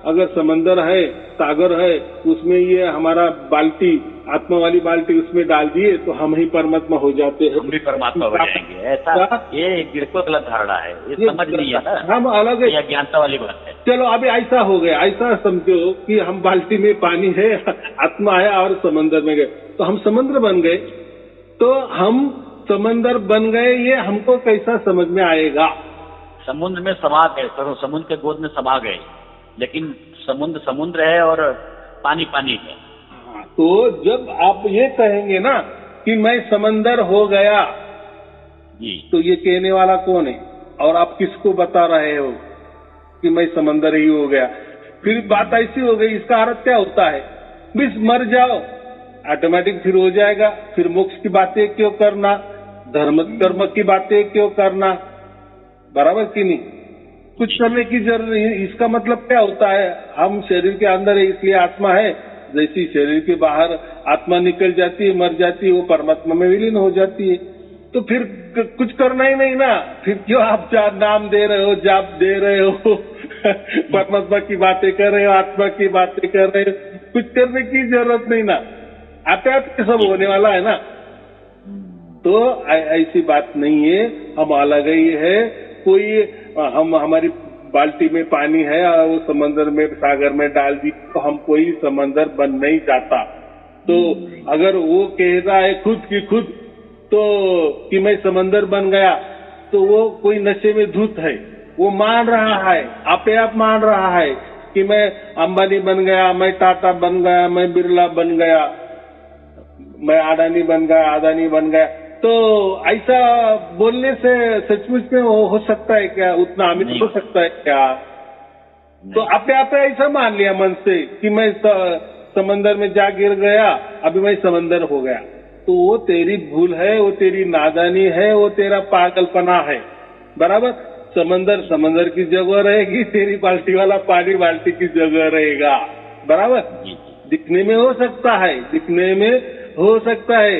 अगर समंदर है, सागर है, उसमें ये हमारा बाल्टी, आत्मा वाली बाल्टी उसमें डाल दिए तो हम ही परमात्मा हो जाते हैं, हम भी परमात्मा हो जाएंगे। ऐसा ये बिल्कुल गलत धारणा है, ये समझ नहीं है ना, हम अलग है, अज्ञानता वाली बात है। चलो अभी ऐसा हो गया, ऐसा समझो कि हम बाल्टी में पानी है, आत्मा है और समंदर में गए, तो हम समंदर बन गए। तो हम समंदर बन गए, ये हमको कैसा समझ में आएगा? समुद्र में समा गए, समुद्र के गोद में समा गए, लेकिन समुद्र है और पानी है। तो जब आप ये कहेंगे ना कि मैं समंदर हो गया जी, तो ये कहने वाला कौन है? और आप किसको बता रहे हो कि मैं समंदर ही हो गया? फिर बात ऐसी हो गई, इसका अर्थ क्या होता है? बस मर जाओ, ऑटोमेटिक फिर हो जाएगा, फिर मोक्ष की बातें क्यों करना, धर्म कर्म की बातें क्यों करना, बराबर कि नहीं? कुछ करने की जरूरत नहीं। इसका मतलब क्या होता है? हम शरीर के अंदर है इसलिए आत्मा है, जैसी शरीर के बाहर आत्मा निकल जाती है, मर जाती है, वो परमात्मा में विलीन हो जाती है। तो फिर कुछ करना ही नहीं ना, फिर क्यों आप नाम दे रहे हो, जाप दे रहे हो परमात्मा की बातें कर रहे हो, आत्मा की बातें कर रहे हो, कुछ करने की जरूरत नहीं ना, आप सब होने वाला है ना। तो ऐसी बात नहीं है, हम अलग ही है। कोई हमारी बाल्टी में पानी है और वो समंदर में, सागर में डाल दी तो हम कोई समंदर बन नहीं जाता। तो अगर वो कह रहा है खुद की खुद तो कि मैं समंदर बन गया, तो वो कोई नशे में धुत है, वो मान रहा है, आपे आप मान रहा है कि मैं अंबानी बन गया, मैं टाटा बन गया, मैं बिरला बन गया, मैं अडानी बन गया। तो ऐसा बोलने से सचमुच में हो सकता है क्या? उतना अमित हो सकता है क्या? तो आपने ऐसा मान लिया मन से कि मैं समंदर में जा गिर गया, अभी मैं समंदर हो गया। तो वो तेरी भूल है, वो तेरी नादानी है, वो तेरा पागलपना है, बराबर। समंदर की जगह रहेगी, तेरी बाल्टी वाला पानी बाल्टी की जगह रहेगा, बराबर। दिखने में हो सकता है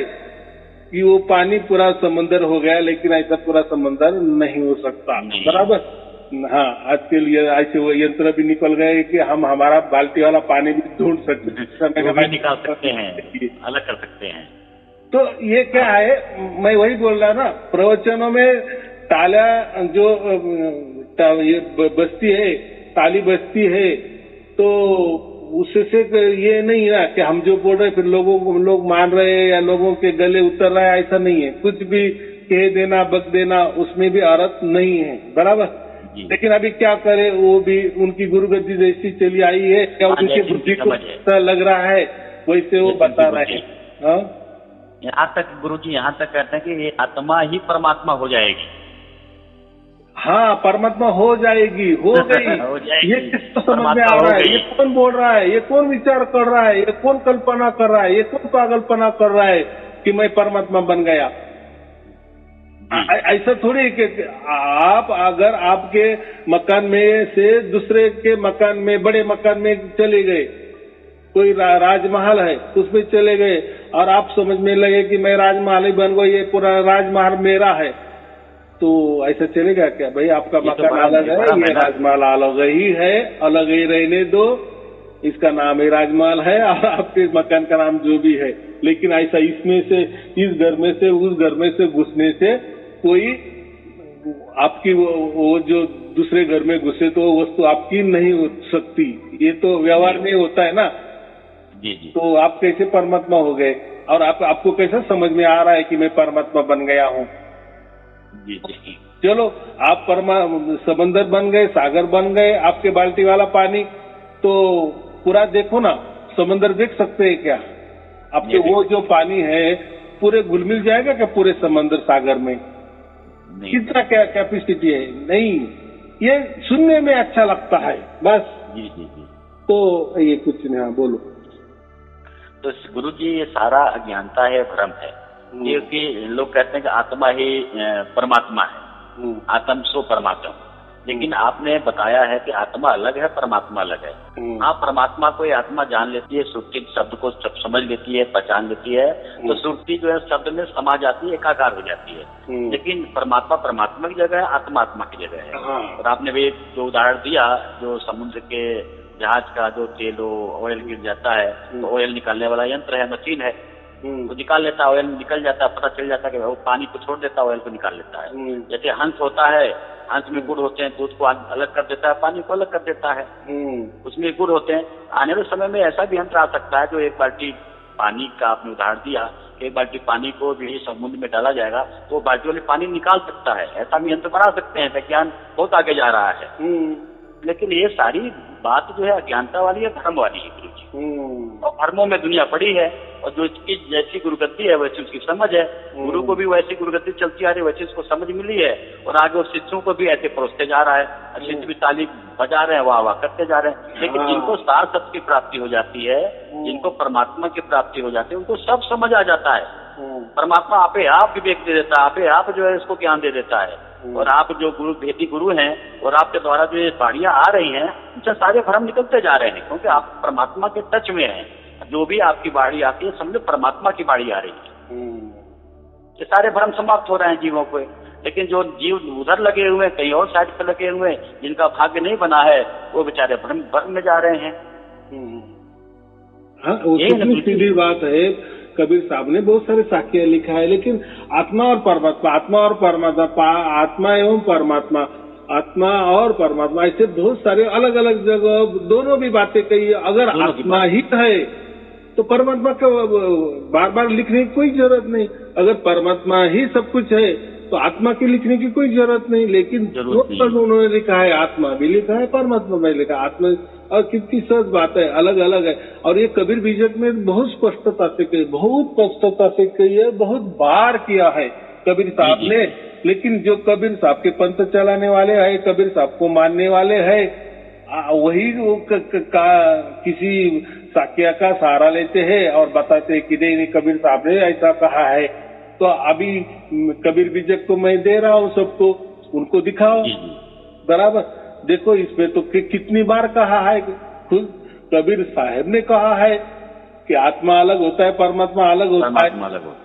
कि वो पानी पूरा समंदर हो गया, लेकिन ऐसा पूरा समंदर नहीं हो सकता, बराबर। हाँ, आज के लिए ऐसे वो यंत्र भी निकल गए कि हम हमारा बाल्टी वाला पानी भी ढूंढ सकते हैं, निकाल सकते हैं, अलग कर सकते हैं। तो ये क्या है, मैं वही बोल रहा ना, प्रवचनों में ताला जो ये बस्ती है, ताली बस्ती है, तो उससे ये नहीं है कि हम जो बोल रहे फिर लोग मान रहे हैं या लोगों के गले उतर रहा है, ऐसा नहीं है। कुछ भी कह देना बक देना उसमें भी अर्थ नहीं है, बराबर। लेकिन अभी क्या करे, वो भी उनकी गुरुगद्दी जैसी चली आई है, क्या उनकी बुद्धि को ऐसा लग रहा है वैसे वो बता रहे हैं। यहाँ तक गुरुजी यहाँ तक कहते हैं कि ये आत्मा ही परमात्मा हो जाएगी। हाँ, परमात्मा हो जाएगी, हो गई। ये किसको समझ में आ रहा है? ये कौन बोल रहा है? ये कौन विचार कर रहा है? ये कौन कल्पना कर रहा है? ये कौन पागलपना कर रहा है कि मैं परमात्मा बन गया? ऐसा थोड़ी कि आप अगर आपके मकान में से दूसरे के मकान में, बड़े मकान में चले गए, कोई राजमहल है उसमें चले गए और आप समझ में लगे कि मैं राजमहल ही बन गया, ये पूरा राजमहल मेरा है, तो ऐसा चलेगा क्या? भाई आपका मकान अलग है, ये राजमहल अलग ही है, अलग ही रहने दो, इसका नाम ही राजमहल है और आपके मकान का नाम जो भी है। लेकिन ऐसा इसमें से, इस घर में से उस घर में से घुसने से कोई आपकी वो जो दूसरे घर में घुसे तो वो वस्तु आपकी नहीं हो सकती। ये तो व्यवहार में होता है ना। जी जी। तो आप कैसे परमात्मा हो गए और आपको कैसे समझ में आ रहा है कि मैं परमात्मा बन गया हूँ? जी जी। चलो आप समंदर बन गए, सागर बन गए, आपके बाल्टी वाला पानी तो पूरा देखो ना, समंदर देख सकते हैं क्या? आपके वो जो पानी है पूरे घुल मिल जाएगा क्या पूरे समंदर सागर में? कितना क्या कैपेसिटी है? नहीं, ये सुनने में अच्छा लगता है बस। जी जी जी। तो ये कुछ नहीं। हाँ बोलो। तो गुरुजी ये सारा अज्ञानता है, भ्रम है। क्योंकि लोग कहते हैं कि आत्मा ही परमात्मा है, आत्म सो परमात्मा। लेकिन आपने बताया है कि आत्मा अलग है, परमात्मा अलग है। आप परमात्मा को आत्मा जान लेती है, सुरती शब्द को समझ लेती है, पहचान लेती है, तो सुरती जो है शब्द में समा जाती है, एकाकार हो जाती है। लेकिन परमात्मा परमात्मा की जगह है, आत्मा आत्मा की जगह है। और आपने भी जो उदाहरण दिया, जो समुद्र के जहाज का जो तेल ऑयल गिर जाता है, तो ऑयल निकालने वाला यंत्र है, मशीन है, वो निकाल लेता है, ऑयल निकल जाता है, पता चल जाता है कि वो पानी को छोड़ देता है, ऑयल को निकाल लेता है। जैसे हंस होता है, हंस में गुड़ होते हैं, दूध को अलग कर देता है, पानी को अलग कर देता है, उसमें गुड़ होते हैं। आने वाले समय में ऐसा भी यंत्र आ सकता है जो एक बाल्टी पानी का आपने उदाहरण दिया, एक बाल्टी पानी को भी समुद्र में डाला जाएगा तो बाल्टी वाले पानी निकाल सकता है। ऐसा भी यंत्र बना सकते हैं, विज्ञान बहुत आगे जा रहा है। लेकिन ये सारी बात जो है अज्ञानता वाली है, धर्म वाली है गुरु जी। और धर्मों में दुनिया पड़ी है, और जो इसकी जैसी गुरुगद्दी है वैसी उसकी समझ है। गुरु को भी वैसी गुरुगद्दी चलती आ रही है, वैसी उसको समझ मिली है, और आगे उस शिष्यों को भी ऐसे परोसते जा रहा है। शिष्य भी ताली बजा रहे हैं, वाह वाह करते जा रहे हैं। लेकिन जिनको सार सत्य की प्राप्ति हो जाती है, जिनको परमात्मा की प्राप्ति हो जाती है, उनको सब समझ आ जाता है। परमात्मा आपे आप विवेक दे देता है, आपे आप जो है इसको ज्ञान दे देता है। और आप जो गुरु भेदी गुरु हैं, और आपके द्वारा जो ये बाणियां आ रही हैं, उनसे सारे भ्रम निकलते जा रहे हैं, क्योंकि आप परमात्मा के टच में हैं। जो भी आपकी बाड़ी आती है, समझो परमात्मा की बाड़ी आ रही है। ये सारे भ्रम समाप्त हो रहे हैं जीवों को। लेकिन जो जीव उधर लगे हुए हैं, कहीं और साइड पर लगे हुए हैं, जिनका भाग्य नहीं बना है, वो बेचारे भ्रम में जा रहे हैं। हाँ, वो सीधी बात है। कबीर साहब ने बहुत सारे साक्ष्य लिखा है, लेकिन आत्मा और परमात्मा, आत्मा और परमात्मा, आत्मा एवं परमात्मा, आत्मा और परमात्मा, ऐसे बहुत सारे अलग अलग जगह दोनों भी बातें कही। अगर आत्मा ही है तो परमात्मा को बार बार लिखने की कोई जरूरत नहीं। अगर परमात्मा ही सब कुछ है तो आत्मा की लिखने की कोई जरूरत नहीं। लेकिन उन्होंने लिखा है, आत्मा भी लिखा है, परमात्मा भी लिखा है। आत्मा और कितनी सहज बात है, अलग अलग है। और ये कबीर बीजक में बहुत स्पष्टता से कही, बहुत स्पष्टता से कही है, बहुत बार किया है कबीर साहब ने। लेकिन जो कबीर साहब के पंथ चलाने वाले हैं, कबीर साहब को मानने वाले हैं, वही किसी साक्ष्य का सहारा लेते हैं और बताते हैं कि नहीं कबीर साहब ने ऐसा कहा है। तो अभी कबीर बीजक को मैं दे रहा हूँ सबको, उनको दिखाओ, बराबर। देखो इसमें तो कितनी बार कहा है, खुद कबीर साहब ने कहा है कि आत्मा अलग होता है, परमात्मा अलग होता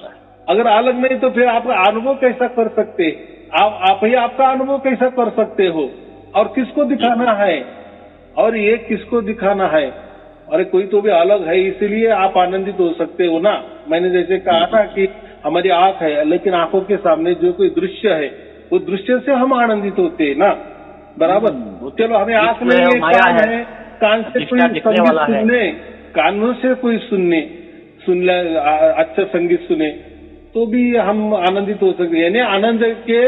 है। अगर अलग नहीं तो फिर आप अनुभव कैसा कर सकते? आप ही आपका अनुभव कैसा कर सकते हो? और किसको दिखाना है? और ये किसको दिखाना है? अरे कोई तो भी अलग है, इसलिए आप आनंदित हो सकते हो ना। मैंने जैसे कहा था कि हमारी आंख है, लेकिन आंखों के सामने जो कोई दृश्य है वो दृश्य से हम आनंदित होते हैं ना, बराबर। चलो हमें आंख नहीं है, कान है, कान से कोई संगीत सुनने, कानों से कोई सुन ले अच्छा संगीत सुने तो भी हम आनंदित हो सकते हैं। यानी आनंद के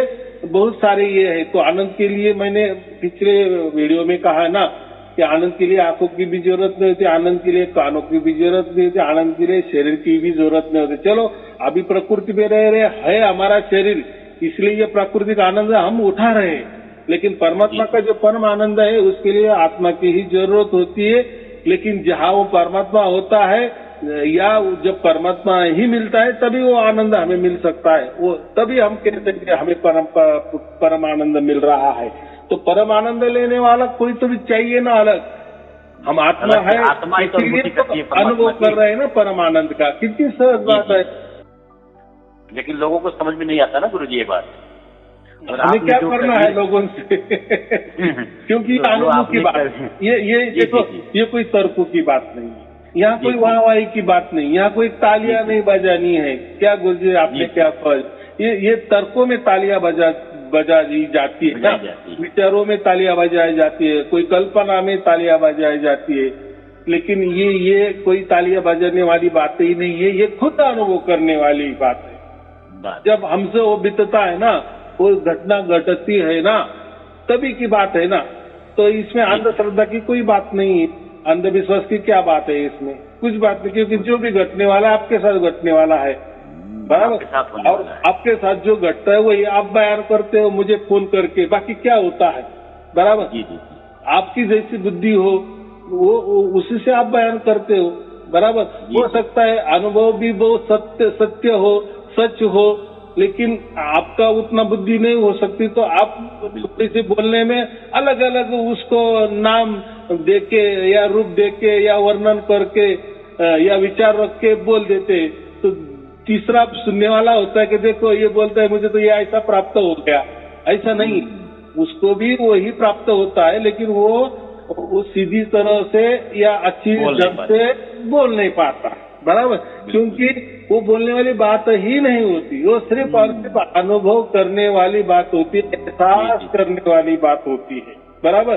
बहुत सारे ये है। तो आनंद के लिए मैंने पिछले वीडियो में कहा ना कि आनंद के लिए आंखों की भी जरूरत नहीं होती, आनंद के लिए कानों की भी जरूरत नहीं होती, आनंद के लिए शरीर की भी जरूरत नहीं होती। चलो अभी प्रकृति में रह रहे है हमारा शरीर, इसलिए ये प्राकृतिक आनंद हम उठा रहे हैं, लेकिन परमात्मा का जो परम आनंद है उसके लिए आत्मा की ही जरूरत होती है। लेकिन जहाँ वो परमात्मा होता है या जब परमात्मा ही मिलता है तभी वो आनंद हमें मिल सकता है, वो तभी हम कहते हैं कि हमें परम आनंद मिल रहा है। तो परम आनंद लेने वाला कोई तो भी चाहिए ना अलग। हम आत्मा है इसीलिए तो अनुभव कर रहे हैं ना परम आनंद का। कितनी सहज बात है, लेकिन लोगों को समझ में नहीं आता ना गुरुजी ये बात। हमें क्या करना है लोगों से क्योंकि अनुभव की बात ये देखो, ये कोई तर्कों की बात नहीं है, यहाँ कोई वाहवाही की बात नहीं, यहाँ कोई तालियां नहीं बजानी है। क्या गुरुजी आपने क्या फल, ये तर्कों में तालियां बजाई जाती है ना, विचारों में तालियां बजाई जाती है, कोई कल्पना में तालियां बजाई जाती है, लेकिन ये कोई तालियां बजाने वाली बात ही नहीं है, ये खुद अनुभव करने वाली बात है। जब हमसे वो बीतता है ना, वो घटना घटती है ना, तभी की बात है ना। तो इसमें अंधश्रद्धा की कोई बात नहीं है, अंधविश्वास की क्या बात है इसमें, कुछ बात नहीं, क्योंकि जो भी घटने वाला है आपके साथ घटने वाला है, बराबर। और आपके साथ जो घटता है वही आप बयान करते हो मुझे फोन करके, बाकी क्या होता है, बराबर। आपकी जैसी बुद्धि हो वो उसी से आप बयान करते हो, बराबर। हो सकता है अनुभव भी बहुत सत्य हो, सच हो, लेकिन आपका उतना बुद्धि नहीं हो सकती, तो आप से बोलने में अलग अलग उसको नाम देके या रूप देके या वर्णन करके या विचार रख के बोल देते। तो तीसरा सुनने वाला होता है कि देखो ये बोलता है मुझे तो ये ऐसा प्राप्त हो गया, ऐसा नहीं, उसको भी वही प्राप्त होता है, लेकिन वो सीधी तरह से या अच्छी ढंग से बोल नहीं पाता, बराबर। क्योंकि वो बोलने वाली बात ही नहीं होती, वो सिर्फ और सिर्फ अनुभव करने वाली बात होती है, एहसास करने वाली बात होती है, बराबर।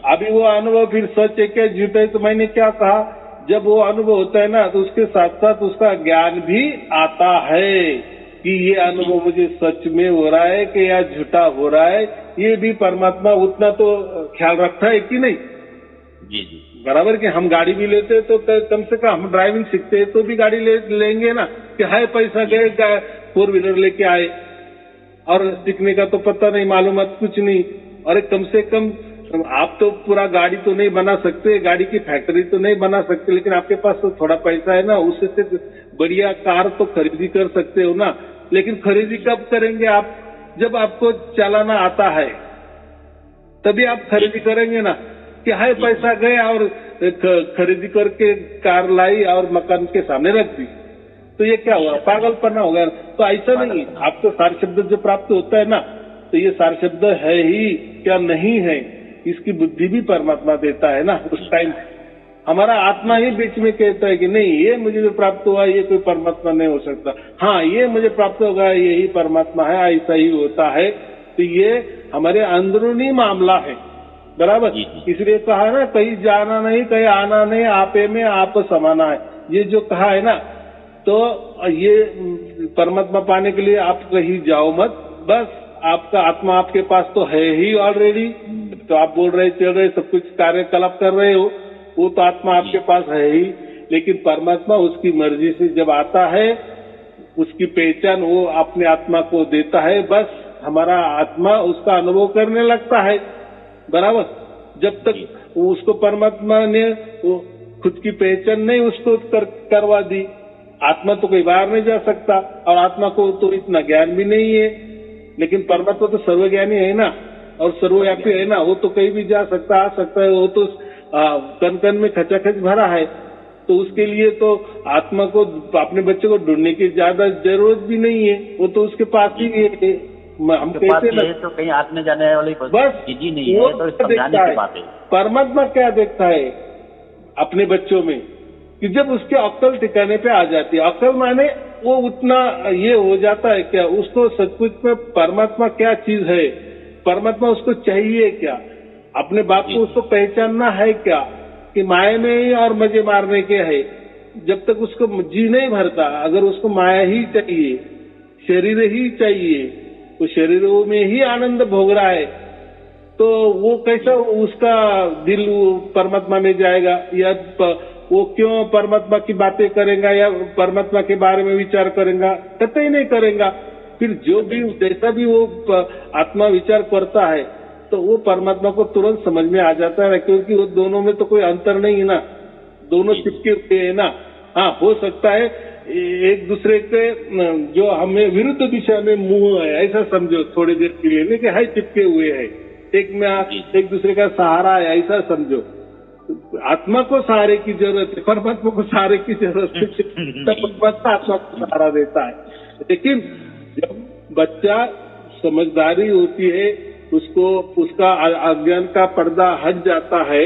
अभी वो अनुभव फिर सच है क्या झूठ है, तो मैंने क्या कहा, जब वो अनुभव होता है ना तो उसके साथ साथ उसका ज्ञान भी आता है कि ये अनुभव मुझे सच में हो रहा है कि या झूठा हो रहा है। ये भी परमात्मा उतना तो ख्याल रखता है कि नहीं, जी बराबर। कि हम गाड़ी भी लेते हैं तो कम से कम हम ड्राइविंग सीखते हैं तो भी गाड़ी लेंगे ना, कि हाय पैसा गए 4 व्हीलर लेके आए और सीखने का तो पता नहीं, मालूमात कुछ नहीं। और कम से कम आप तो पूरा गाड़ी तो नहीं बना सकते, गाड़ी की फैक्ट्री तो नहीं बना सकते, लेकिन आपके पास तो थोड़ा पैसा है ना, उससे बढ़िया कार तो खरीदी कर सकते हो ना। लेकिन खरीदी कब करेंगे आप, जब आपको चलाना आता है तभी आप खरीदी करेंगे ना, कि हाय पैसा गया और खरीदी करके कार लाई और मकान के सामने रख दी, तो ये क्या हुआ, पागलपना होगा। तो ऐसा नहीं, आपको सार शब्द जो प्राप्त होता है ना, तो ये सार शब्द है ही क्या नहीं है, इसकी बुद्धि भी परमात्मा देता है ना। उस टाइम हमारा आत्मा ही बीच में कहता है कि नहीं ये मुझे जो प्राप्त हुआ ये कोई परमात्मा नहीं हो सकता, हाँ ये मुझे प्राप्त होगा यही परमात्मा है, ऐसा ही होता है। तो ये हमारे अंदरूनी मामला है, बराबर। इसलिए कहा ना, कहीं जाना नहीं कहीं आना नहीं, आपे में आप समाना है, ये जो कहा है ना। तो ये परमात्मा पाने के लिए आप कहीं जाओ मत, बस आपका आत्मा आपके पास तो है ही ऑलरेडी। तो आप बोल रहे चल रहे सब कुछ कार्यकलाप कर रहे हो, वो तो आत्मा आपके पास है ही, लेकिन परमात्मा उसकी मर्जी से जब आता है उसकी पहचान वो अपने आत्मा को देता है, बस हमारा आत्मा उसका अनुभव करने लगता है, बराबर। जब तक उसको परमात्मा ने वो खुद की पहचान नहीं उसको करवा दी, आत्मा तो कहीं बाहर नहीं जा सकता और आत्मा को तो इतना ज्ञान भी नहीं है। लेकिन परमात्मा तो सर्वज्ञानी है ना और सर्वव्यापी है ना, वो तो कहीं भी जा सकता आ सकता है, वो तो कण कण में खचाखच भरा है। तो उसके लिए तो आत्मा को अपने बच्चे को ढूंढने की ज्यादा जरूरत भी नहीं है, वो तो उसके पास ही है। हम कहते हैं तो कहीं आत्मा जाने वाली बस चीज नहीं है, तो समझाने की बात है। परमात्मा क्या देखता है अपने बच्चों में, कि जब उसके अक्ल ठिकाने पे आ जाती है, अक्ल माने वो उतना ये हो जाता है क्या, उसको सचमुच में परमात्मा क्या चीज है, परमात्मा उसको चाहिए क्या, अपने बाप को उसको पहचानना है क्या, कि माया में ही और मजे मारने के है। जब तक उसको जी नहीं भरता, अगर उसको माया ही चाहिए, शरीर ही चाहिए, वो शरीरों में ही आनंद भोग रहा है, तो वो कैसा उसका दिल परमात्मा में जाएगा, या वो क्यों परमात्मा की बातें करेगा या परमात्मा के बारे में विचार करेगा, कतई नहीं करेगा। फिर जो भी जैसा भी वो आत्मा विचार करता है तो वो परमात्मा को तुरंत समझ में आ जाता है, क्योंकि वो दोनों में तो कोई अंतर नहीं है ना, दोनों चिपके हुए है ना। हाँ, हो सकता है एक दूसरे के जो हमें विरुद्ध दिशा में मुंह है ऐसा समझो थोड़ी देर के लिए, लेकिन है चिपके हुए है, एक में एक दूसरे का सहारा है ऐसा समझो। आत्मा को सहारे की जरूरत है, परमात्मा को सहारे की जरूरत है, परमात्मा आत्मा को सहारा देता है। लेकिन जब बच्चा समझदारी होती है, उसको उसका अज्ञान का पर्दा हट जाता है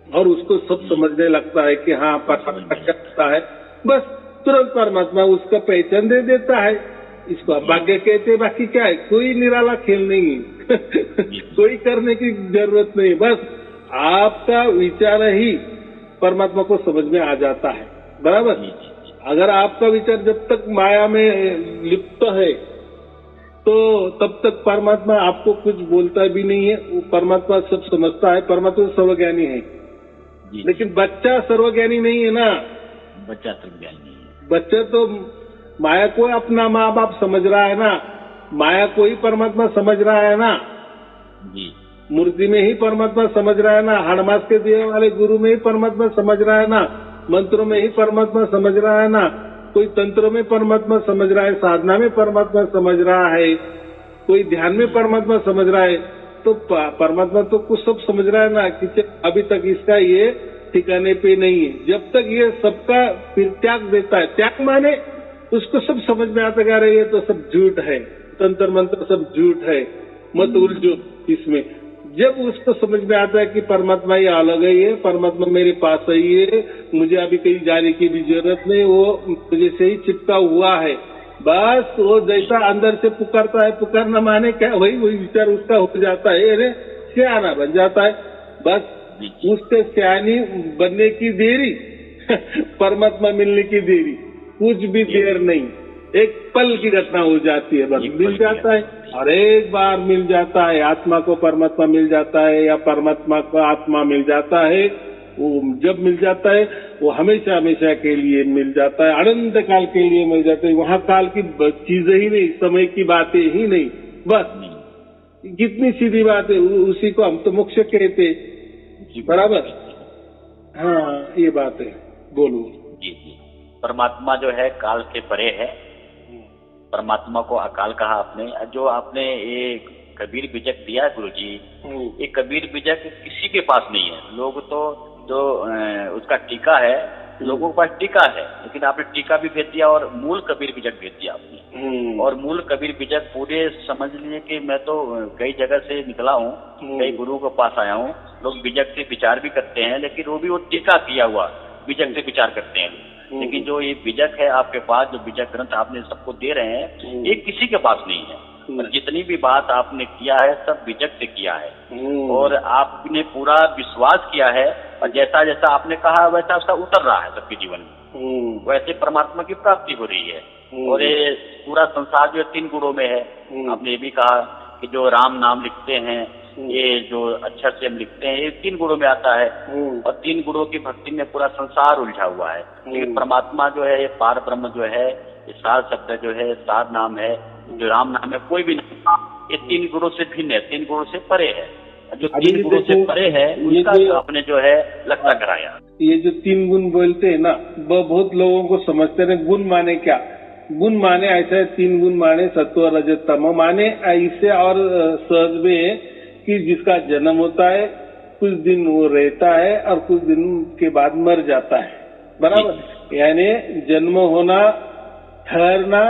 और उसको सब समझने लगता है कि हाँ परमात्मा क्या होता है, बस तुरंत परमात्मा उसका पहचान दे देता है। इसको भाग्य कहते हैं, बाकी क्या है, कोई निराला खेल नहीं है कोई करने की जरूरत नहीं, बस आपका विचार ही परमात्मा को समझ में आ जाता है, बराबर। अगर आपका विचार जब तक माया में लिप्त है तो तब तक परमात्मा आपको कुछ बोलता भी नहीं है, वो परमात्मा सब समझता है, परमात्मा सर्वज्ञानी है। लेकिन बच्चा सर्वज्ञानी नहीं है ना, बच्चा सर्वज्ञानी नहीं है, बच्चा तो माया को अपना माँ बाप समझ रहा है ना, माया को ही परमात्मा समझ रहा है ना जी, मूर्ति में ही परमात्मा समझ रहा है ना, हड़मास के दिए वाले गुरु में ही परमात्मा समझ रहा है ना, मंत्रों में ही परमात्मा समझ रहा है ना, कोई तंत्रों में परमात्मा समझ रहा है, साधना में परमात्मा समझ रहा है, कोई ध्यान में परमात्मा समझ रहा है। तो परमात्मा तो कुछ सब समझ रहा है ना कि अभी तक इसका ये ठिकाने पे नहीं है। जब तक ये सबका फिर त्याग देता है, त्याग माने उसको सब समझ में आता है, ये तो सब झूठ है, तंत्र मंत्र सब झूठ है, मत उलझो इसमें। जब उसको समझ में आता है कि परमात्मा ये अलग है, ये परमात्मा मेरे पास ही है, मुझे अभी कहीं जाने की भी जरूरत नहीं, वो मुझे से ही चिपका हुआ है, बस वो जैसा अंदर से पुकारता है, पुकारना माने क्या, वही विचार उसका हो जाता है, अरे सियाना बन जाता है, बस उसके सियानी बनने की देरी परमात्मा मिलने की देरी, कुछ भी देर नहीं, एक पल की घटना हो जाती है, बस मिल जाता है। और एक बार मिल जाता है, आत्मा को परमात्मा मिल जाता है या परमात्मा को आत्मा मिल जाता है, वो जब मिल जाता है वो हमेशा हमेशा के लिए मिल जाता है, अनंत काल के लिए मिल जाता है। वहाँ काल की चीजें ही नहीं, समय की बातें ही नहीं, बस कितनी सीधी बात है, उसी को हम तो मोक्ष कहते, बराबर। हाँ, ये बात है, बोलो। जी जी, परमात्मा जो है काल से परे है, परमात्मा को अकाल कहा आपने। जो आपने ये कबीर बीजक दिया गुरुजी, ये कबीर बीजक किसी के पास नहीं है। लोग तो जो उसका टीका है, लोगों के पास टीका है, लेकिन आपने टीका भी भेज दिया और मूल कबीर बीजक भेज दिया आपने। और मूल कबीर बीजक पूरे समझ लीजिए कि मैं तो कई जगह से निकला हूँ, कई गुरुओं के पास आया हूँ, लोग बीजक से विचार भी करते हैं, लेकिन वो भी वो टीका किया हुआ बीजक से विचार करते हैं। लेकिन जो ये बीजक है आपके पास, जो बीजक ग्रंथ आपने सबको दे रहे हैं, ये किसी के पास नहीं है। और जितनी भी बात आपने किया है सब बीजक से किया है, और आपने पूरा विश्वास किया है, और जैसा जैसा आपने कहा वैसा वैसा उतर रहा है सबके जीवन में, वैसे परमात्मा की प्राप्ति हो रही है। और ये पूरा संसार जो 3 गुणों में है, आपने ये भी कहा कि जो राम नाम लिखते हैं, ये जो अक्षर से हम लिखते हैं, ये 3 गुणों में आता है, और 3 गुणों की भक्ति में पूरा संसार उलझा हुआ है। लेकिन परमात्मा जो है, ये पार ब्रह्म जो है, ये सार शब्द जो है, सार नाम है, जो राम नाम है, कोई भी नहीं, ये 3 गुणों से भिन्न है, 3 गुणों से परे है। जो 3 गुणों से परे है उसका आपने जो है लक्ष्य कराया। ये जो 3 गुण बोलते हैं ना, बहुत लोगों को समझते हैं गुण माने क्या, गुण माने ऐसा है, 3 गुण माने सत्व रजत तम माने ऐसे, और सहज में कि जिसका जन्म होता है, कुछ दिन वो रहता है और कुछ दिन के बाद मर जाता है, बराबर। यानी जन्म होना, ठहरना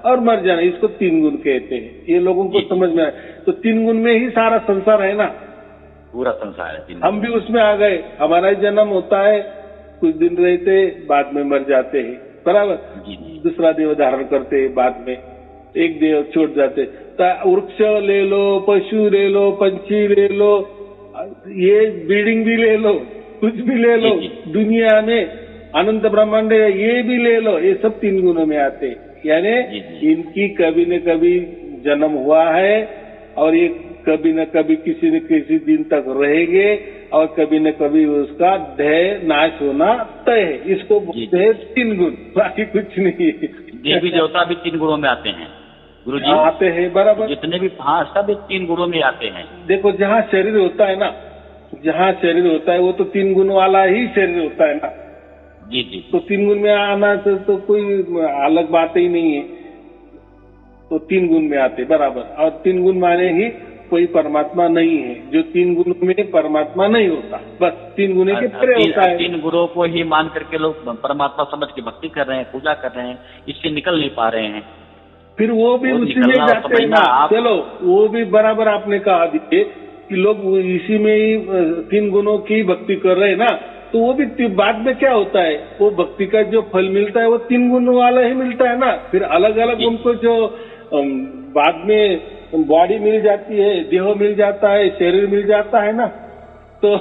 और मर जाना, इसको 3 गुण कहते हैं। ये लोगों को समझ में आए तो 3 गुण में ही सारा संसार है ना, पूरा संसार है। हम भी उसमें आ गए, हमारा जन्म होता है, कुछ दिन रहते बाद में मर जाते हैं, बराबर। दूसरा देह धारण करते बाद में, एक देह छोड़ जाते। वृक्ष ले लो, पशु ले लो, पंछी ले लो, ये बिल्डिंग भी ले लो, कुछ भी ले लो, दुनिया में अनंत ब्रह्मांड ये भी ले लो, ये सब 3 गुणों में आते। यानी इनकी कभी न कभी जन्म हुआ है और ये कभी न कभी किसी न किसी दिन तक रहेंगे और कभी न कभी उसका देह नाश होना तय है। इसको बोलते हैं 3 गुण, बाकी कुछ नहीं है। देवी देवता भी 3 गुणों में आते हैं गुरुजी, आते हैं, बराबर। जितने भी, हाँ, सब 3 गुणों में आते हैं। देखो जहाँ शरीर होता है ना, जहाँ शरीर होता है वो तो 3 गुण वाला ही शरीर होता है ना। जी जी। तो 3 गुण में आना तो कोई अलग बात ही नहीं है। तो 3 गुण में आते, बराबर। और 3 गुण माने ही कोई परमात्मा नहीं है, जो 3 गुणों में परमात्मा नहीं होता, बस 3 गुणों के परे होता है। 3 गुणों को ही मान करके लोग परमात्मा समझ के भक्ति कर रहे हैं, पूजा कर रहे हैं, इससे निकल नहीं पा रहे हैं। फिर वो भी उसी में जाते हैं ना। चलो वो भी बराबर आपने कहा दिए कि लोग इसी में ही 3 गुणों की भक्ति कर रहे हैं ना, तो वो भी बाद में क्या होता है, वो भक्ति का जो फल मिलता है वो 3 गुणों वाला ही मिलता है ना। फिर अलग अलग उनको जो बाद में बॉडी मिल जाती है, देह मिल जाता है, शरीर मिल जाता है ना, तो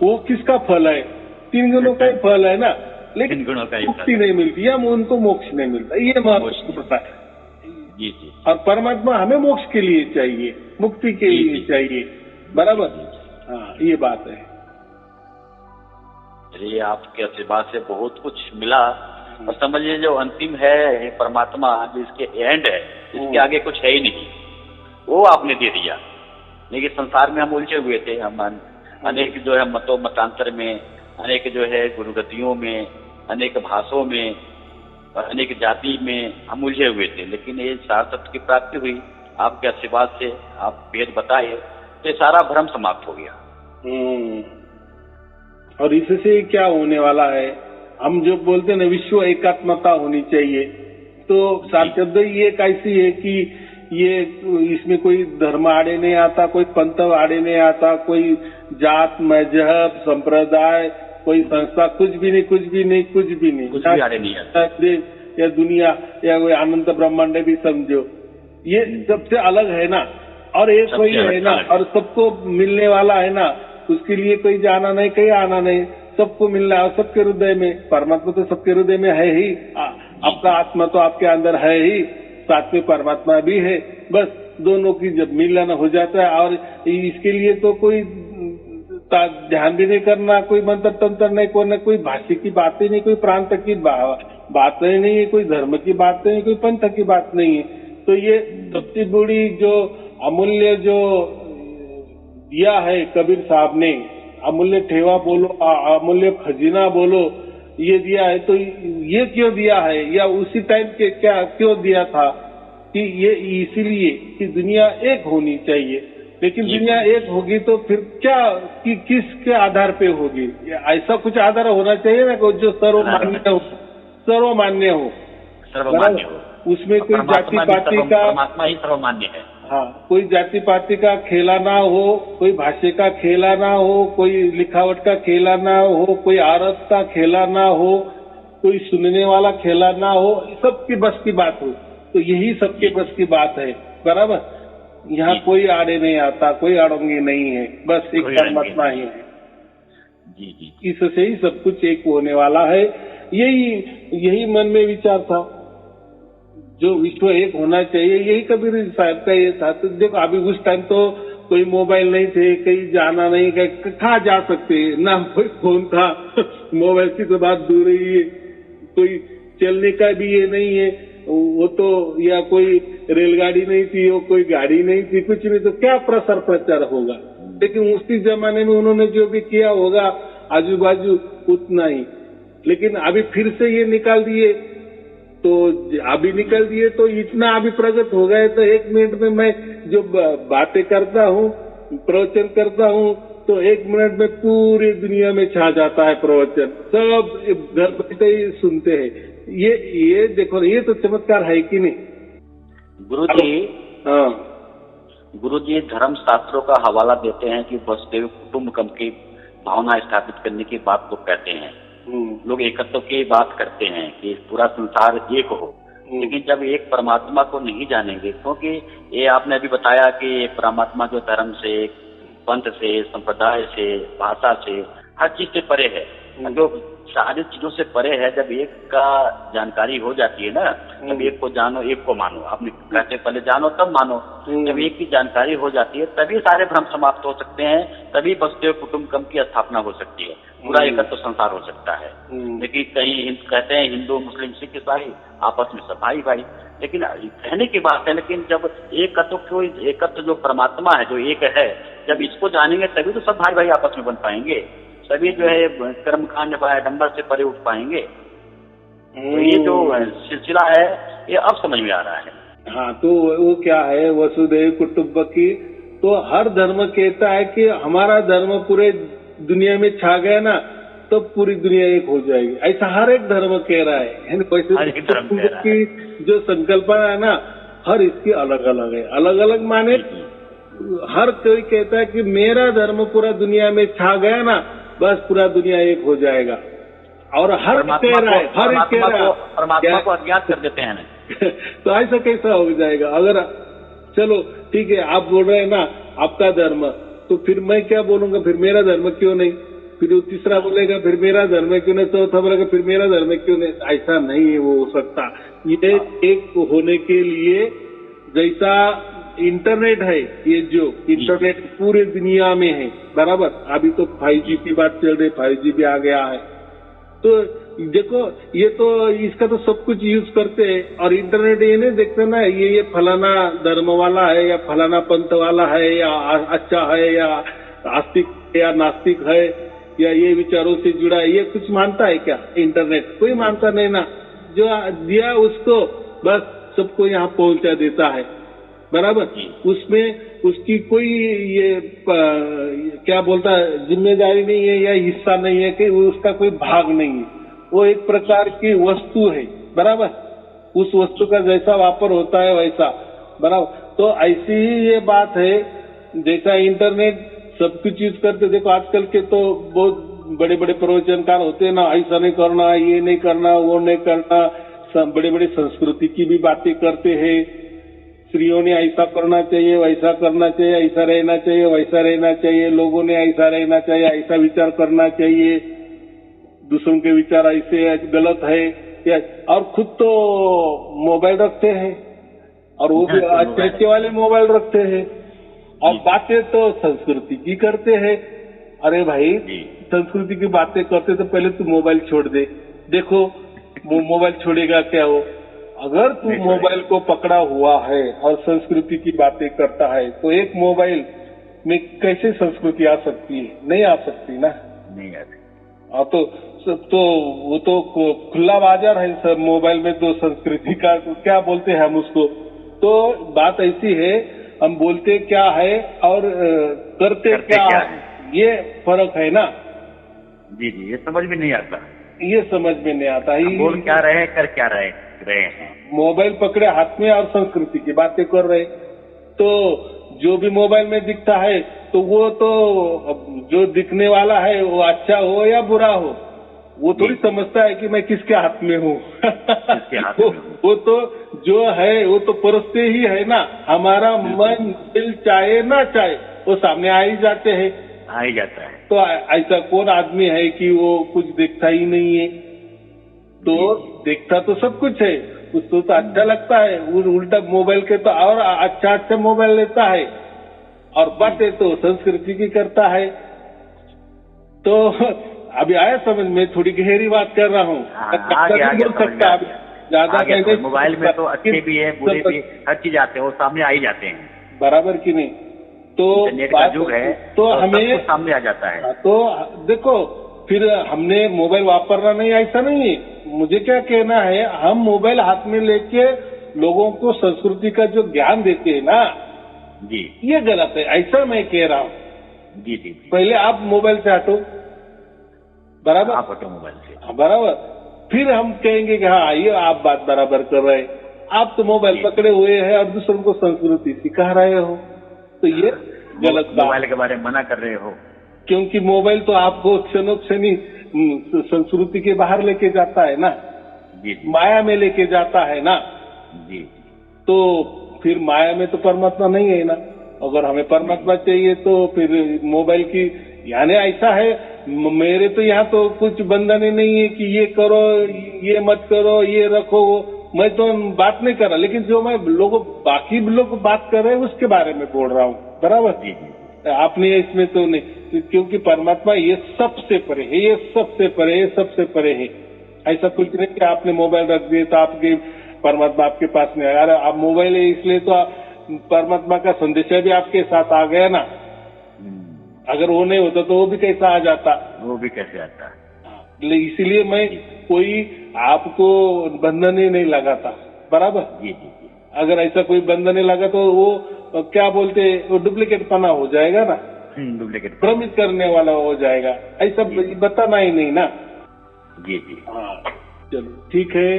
वो किसका फल है? 3 गुणों का ही फल है ना। लेकिन मुक्ति नहीं मिलती है, उनको मोक्ष नहीं मिलता, ये महत्वपूर्ण है। जी जी। और परमात्मा हमें मोक्ष के लिए चाहिए, मुक्ति के लिए चाहिए, बराबर। हाँ, ये बात है। चलिए, आपके आशीर्वाद से बहुत कुछ मिला। और समझिए जो अंतिम है परमात्मा, जो इसके एंड है, इसके आगे कुछ है ही नहीं, वो आपने दे दिया। लेकिन संसार में हम उलझे हुए थे, हम अनेक जो है मतों मतांतर में, अनेक जो है गुरुगतियों में, अनेक भाषाओं में, अनेक जाति में हम उलझे हुए थे। लेकिन ये सार तत्व की प्राप्ति हुई, आपके आशीर्वाद से, आप वेद बताए, तो सारा भ्रम समाप्त हो गया। और इससे क्या होने वाला है, हम जो बोलते हैं ना विश्व एकात्मता होनी चाहिए, तो सार शब्द ये कैसी है कि ये इसमें कोई धर्म आड़े नहीं आता, कोई पंथ आड़े नहीं आता, कोई जात मजहब संप्रदाय, कोई संस्था, कुछ भी नहीं, कुछ भी नहीं, कुछ भी नहीं, कुछ भी आड़े नहीं आता। देश या दुनिया या कोई अनंत ब्रह्मांड भी समझो, ये सबसे अलग है ना। और एक वही है ना, और सबको मिलने वाला है ना, उसके लिए कोई जाना नहीं, कहीं आना नहीं, सबको मिलना है। सबके हृदय में परमात्मा तो सबके हृदय में है ही, आपका आत्मा तो आपके अंदर है ही, साथ में परमात्मा भी है। बस दोनों की जब मिलन हो जाता है, और इसके लिए तो कोई ध्यान भी नहीं करना, कोई मंत्र तंत्र नहीं करना, कोई भाषा की बातें नहीं, कोई प्रांत की बातें नहीं है, कोई धर्म की बातें नहीं, कोई पंथ की बात नहीं है। तो ये सबसे बड़ी जो अमूल्य जो दिया है कबीर साहब ने, अमूल्य ठेवा बोलो, अमूल्य खजीना बोलो, ये दिया है। तो ये क्यों दिया है, या उसी टाइम के क्या क्यों दिया था कि ये इसीलिए कि दुनिया एक होनी चाहिए। लेकिन दुनिया एक होगी तो फिर क्या, कि किसके आधार पे होगी? ऐसा कुछ आधार होना चाहिए ना जो सर्वमान्य हो, सर्वमान्य हो, सर्वमान्य हो। उसमें कोई जाति पाति का, परमात्मा ही सर्वमान्य है। हाँ, कोई जाति पाति का खेला ना हो, कोई भाषा का खेला ना हो, कोई लिखावट का खेला ना हो, कोई आरत का खेला ना हो, कोई सुनने वाला खेला ना हो, सबकी बस की बात हो। तो यही सबके बस की बात है, बराबर। यहाँ कोई आड़े नहीं आता, कोई अड़ंगे नहीं है, बस एक परमात्मा ही है। जी जी। इससे ही सब कुछ एक होने वाला है। यही मन में विचार था, जो विश्व एक होना चाहिए, यही कबीर साहब का ये था। तो देखो अभी उस टाइम तो कोई मोबाइल नहीं थे, कहीं जाना नहीं, कहाँ जा सकते, ना कोई फोन था मोबाइल की तो बात दूर ही है, कोई चलने का भी ये नहीं है, वो तो, या कोई रेलगाड़ी नहीं थी, वो कोई गाड़ी नहीं थी, कुछ नहीं, तो क्या प्रसार प्रचार होगा। लेकिन उसी जमाने में उन्होंने जो भी किया होगा आजू बाजू उतना ही। लेकिन अभी फिर से ये निकाल दिए, तो अभी निकल दिए तो इतना अभी प्रगट हो गए, तो 1 मिनट में मैं जो बातें करता हूँ, प्रवचन करता हूँ, तो 1 मिनट में पूरी दुनिया में छा जाता है प्रवचन, सब घर बैठे ही सुनते हैं। ये देखो, ये तो चमत्कार है कि नहीं गुरुजी? हाँ गुरुजी, धर्म शास्त्रों का हवाला देते हैं कि वसुदेव कुटुंबकम की भावना स्थापित करने की बात को कहते हैं। लोग एकत्व की बात करते हैं कि पूरा संसार एक हो, लेकिन जब एक परमात्मा को नहीं जानेंगे, क्योंकि ये आपने अभी बताया कि परमात्मा जो धर्म से, पंथ से, संप्रदाय से, भाषा से, हर चीज से परे है, जो सारी चीजों से परे है। जब एक का जानकारी हो जाती है ना, जब एक को जानो एक को मानो, आपने कहते पहले जानो तब मानो। जब एक की जानकारी हो जाती है तभी सारे भ्रम समाप्त हो सकते हैं, तभी वसुधैव कुटुंबकम की स्थापना हो सकती है, पूरा एकत्व संसार हो सकता है। लेकिन कहीं कहते हैं हिंदू मुस्लिम सिख ईसाई आपस में सब भाई भाई, लेकिन कहने की बात है, लेकिन जब एकत्व जो परमात्मा है, जो एक है, जब इसको जानेंगे तभी तो सब भाई भाई आपस में बन पाएंगे, सभी जो है कर्मकांड डंबर से परे उठ पाएंगे। तो ये जो सिलसिला है ये अब समझ में आ रहा है। हाँ, तो वो क्या है, वसुधैव कुटुंबकी, तो हर धर्म कहता है कि हमारा धर्म पूरे दुनिया में छा गया ना तो पूरी दुनिया एक हो जाएगी, ऐसा हर एक धर्म कह रहा है। वैसे की जो संकल्पना है ना, हर इसकी अलग अलग है, अलग अलग माने हर कोई कहता है कि मेरा धर्म पूरा दुनिया में छा गया ना बस पूरा दुनिया एक हो जाएगा, और हर कह रहा है, हर एक कह रहा है, परमात्मा को अज्ञात कर देते हैं। तो ऐसा कैसा हो जाएगा? अगर चलो ठीक है, आप बोल रहे हैं ना आपका धर्म, तो फिर मैं क्या बोलूंगा, फिर मेरा धर्म क्यों नहीं? फिर वो तीसरा बोलेगा फिर मेरा धर्म क्यों नहीं, चौथा बोलेगा फिर मेरा धर्म क्यों नहीं? ऐसा नहीं है वो हो सकता। ये एक होने के लिए जैसा इंटरनेट है, ये जो इंटरनेट पूरे दुनिया में है, बराबर, अभी तो 5G की बात चल रही, 5G भी आ गया है, तो देखो ये तो इसका तो सब कुछ यूज करते हैं, और इंटरनेट ये नहीं देखते ना ये फलाना धर्म वाला है या फलाना पंथ वाला है या अच्छा है या आस्तिक या नास्तिक है या ये विचारों से जुड़ा है, ये कुछ मानता है क्या? इंटरनेट कोई मानता नहीं ना, जो दिया उसको बस सबको यहाँ पहुंचा देता है, बराबर। उसमें उसकी कोई ये क्या बोलता है जिम्मेदारी नहीं है या हिस्सा नहीं है कि उसका कोई भाग नहीं है, वो एक प्रकार की वस्तु है, बराबर। उस वस्तु का जैसा वापर होता है वैसा, बराबर। तो ऐसी ही ये बात है, जैसा इंटरनेट सब कुछ यूज करते, देखो आजकल के तो बहुत बड़े बड़े प्रवचनकार होते हैं ना, ऐसा नहीं करना, ये नहीं करना, वो नहीं करना, बड़े बड़े संस्कृति की भी बातें करते हैं, स्त्रियों ने ऐसा करना चाहिए, वैसा करना चाहिए, ऐसा रहना चाहिए, वैसा रहना चाहिए, लोगों ने ऐसा रहना चाहिए, ऐसा विचार करना चाहिए, दूसरों के विचार ऐसे गलत है, या और खुद तो मोबाइल रखते हैं, और वो भी अच्छे वाले मोबाइल रखते हैं, और बातें तो संस्कृति की करते हैं। अरे भाई, संस्कृति की बातें करते तो पहले तू मोबाइल छोड़ दे, देखो वो मोबाइल छोड़ेगा क्या? हो अगर तू मोबाइल को पकड़ा हुआ है और संस्कृति की बातें करता है तो एक मोबाइल में कैसे संस्कृति आ सकती है? नहीं आ सकती ना, नहीं आती। तो वो तो खुला बाजार है सब, मोबाइल में तो संस्कृति का तो क्या बोलते हैं हम उसको। तो बात ऐसी है, हम बोलते क्या है और करते क्या है, ये फर्क है ना। जी जी, ये समझ में नहीं आता, ये समझ में नहीं आता ही। बोल क्या रहे, कर क्या रहे हैं। मोबाइल पकड़े हाथ में और संस्कृति की बातें कर रहे, तो जो भी मोबाइल में दिखता है तो वो तो जो दिखने वाला है वो अच्छा हो या बुरा हो, वो थोड़ी समझता है कि मैं किसके हाथ में हूँ। वो तो जो है वो तो परस्ते ही है ना, हमारा मन दिल चाहे ना चाहे वो सामने आ ही जाते हैं, आ ही जाता है। तो ऐसा कौन आदमी है कि वो कुछ देखता ही नहीं है? तो देखता तो सब कुछ है, उसको तो अच्छा लगता है, उल्टा मोबाइल के तो और अच्छा मोबाइल लेता है, और बातें तो संस्कृति की करता है। तो अभी आया समझ में, थोड़ी गहरी बात कर रहा हूँ, ज्यादा मोबाइल में तो अच्छे भी है बुरे भी, हर चीज आते हैं, वो सामने आ ही जाते हैं, बराबर की नहीं। तो इंटरनेट का युग है, तो हमें सामने आ जाता है। तो देखो, फिर हमने मोबाइल वापरना नहीं, ऐसा नहीं है। मुझे क्या कहना है, हम मोबाइल हाथ में लेके लोगों को संस्कृति का जो ज्ञान देते हैं ना जी, ये गलत है, ऐसा मैं कह रहा हूँ। जी जी, पहले आप मोबाइल से हटो, बराबर, आप हटो मोबाइल से, बराबर, फिर हम कहेंगे कि हाँ ये आप बात बराबर कर रहे हैं। आप तो मोबाइल पकड़े हुए हैं और दूसरों को संस्कृति सिखा रहे हो, तो ये गलत बात। मोबाइल के बारे में मना कर रहे हो, क्योंकि मोबाइल तो आपको क्षणों क्षणी संस्कृति के बाहर लेके जाता है ना, जी माया में लेके जाता है ना, जी। तो फिर माया में तो परमात्मा नहीं है ना। अगर हमें परमात्मा चाहिए तो फिर मोबाइल की, यानी ऐसा है, मेरे तो यहाँ तो कुछ बंधन ही नहीं है कि ये करो, ये मत करो, ये रखो, मैं तो बात नहीं कर रहा, लेकिन जो मैं बाकी लोग बात कर रहे हैं उसके बारे में बोल रहा हूँ, बराबर। जी जी। आपने इसमें तो नहीं, क्योंकि परमात्मा ये सबसे परे है, ये सबसे परे है, सबसे परे है। ऐसा कुछ नहीं कि आपने मोबाइल रख दिए तो आपके परमात्मा आपके पास नहीं आया। अरे आप मोबाइल है इसलिए तो परमात्मा का संदेश भी आपके साथ आ गया ना। अगर वो नहीं होता तो वो भी कैसा आ जाता, वो भी कैसे आता। इसीलिए मैं कोई आपको बंधन ही नहीं लगाता, बराबर। जी जी जी। अगर ऐसा कोई बंधन नहीं लगा तो वो क्या बोलते, वो डुप्लीकेट पना हो जाएगा ना, डुप्लीकेट, भ्रमित करने वाला हो जाएगा। ऐसा बताना ही नहीं ना। जी जी। हाँ, चलो ठीक है।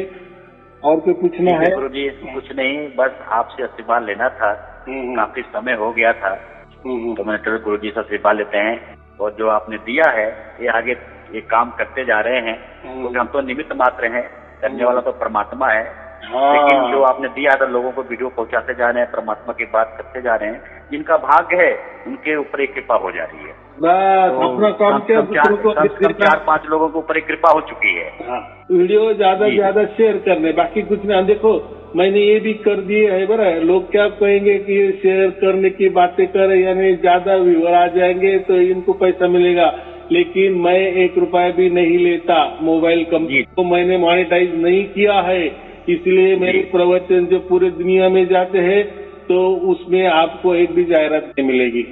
और कोई पूछना है? गुरु जी कुछ नहीं, बस आपसे आशीर्वाद लेना था। काफी समय हो गया था, तो मैंने चलो गुरु जी से आशीर्वाद लेते हैं। और जो आपने दिया है ये आगे ये काम करते जा रहे हैं, क्योंकि हम तो निमित्त मात्र हैं, करने वाला तो परमात्मा है। हाँ। लेकिन जो आपने दिया तो लोगों को वीडियो पहुंचाते जा रहे हैं, परमात्मा की बात करते जा रहे हैं। जिनका भाग्य है उनके ऊपर एक कृपा हो जा रही है। बस अपना काम क्या, दूसरों को 4-5 लोगों के ऊपर एक कृपा हो चुकी है। हाँ, वीडियो ज्यादा ज्यादा शेयर करने, बाकी कुछ नहीं। देखो मैंने ये भी कर दिए है, बरा लोग क्या कहेंगे कि ये शेयर करने की बातें कर, यानी ज्यादा व्यूअर आ जाएंगे तो इनको पैसा मिलेगा, लेकिन मैं 1 रुपया भी नहीं लेता। मोबाइल कंपनी को मैंने मॉनिटाइज नहीं किया है, इसलिए मेरे प्रवचन जो पूरे दुनिया में जाते हैं तो उसमें आपको एक भी जाहिरात नहीं मिलेगी।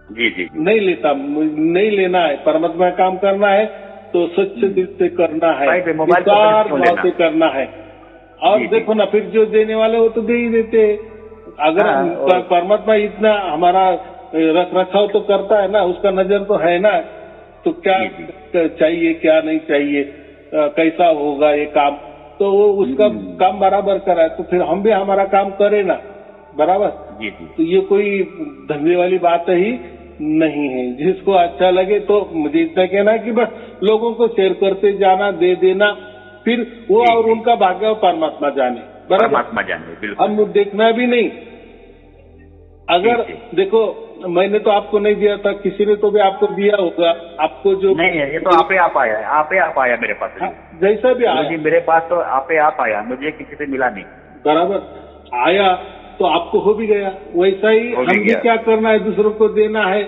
जी जी। नहीं लेता, नहीं लेना है। परमात्मा का काम करना है तो सच्चे दिल से करना है, विचार भाव से करना है। और देखो ना, फिर जो देने वाले वो तो दे ही देते हैं। अगर परमात्मा इतना हमारा रख रखाव तो करता है ना, उसका नजर तो है ना, तो क्या चाहिए क्या नहीं चाहिए, कैसा होगा ये काम, तो वो उसका काम बराबर करा है, तो फिर हम भी हमारा काम करें ना, बराबर। जी जी। तो ये कोई धंधे वाली बात ही नहीं है। जिसको अच्छा लगे तो मुझे इतना कहना है कि बस लोगों को शेयर करते जाना, दे देना, फिर वो और उनका भाग्य परमात्मा जाने, बराबर। परमात्मा जाने, बिल्कुल। हम देखना भी नहीं। अगर देखो मैंने तो आपको नहीं दिया था, किसी ने तो भी आपको दिया होगा। आपको जो नहीं है, ये तो आपे आप आया है, आपे आप आया मेरे पास। हाँ, जैसा भी आया मेरे पास तो आपे आप आया, मुझे किसी से मिला नहीं। बराबर आया तो आपको हो भी गया। वैसा ही हम भी क्या करना है, दूसरों को देना है,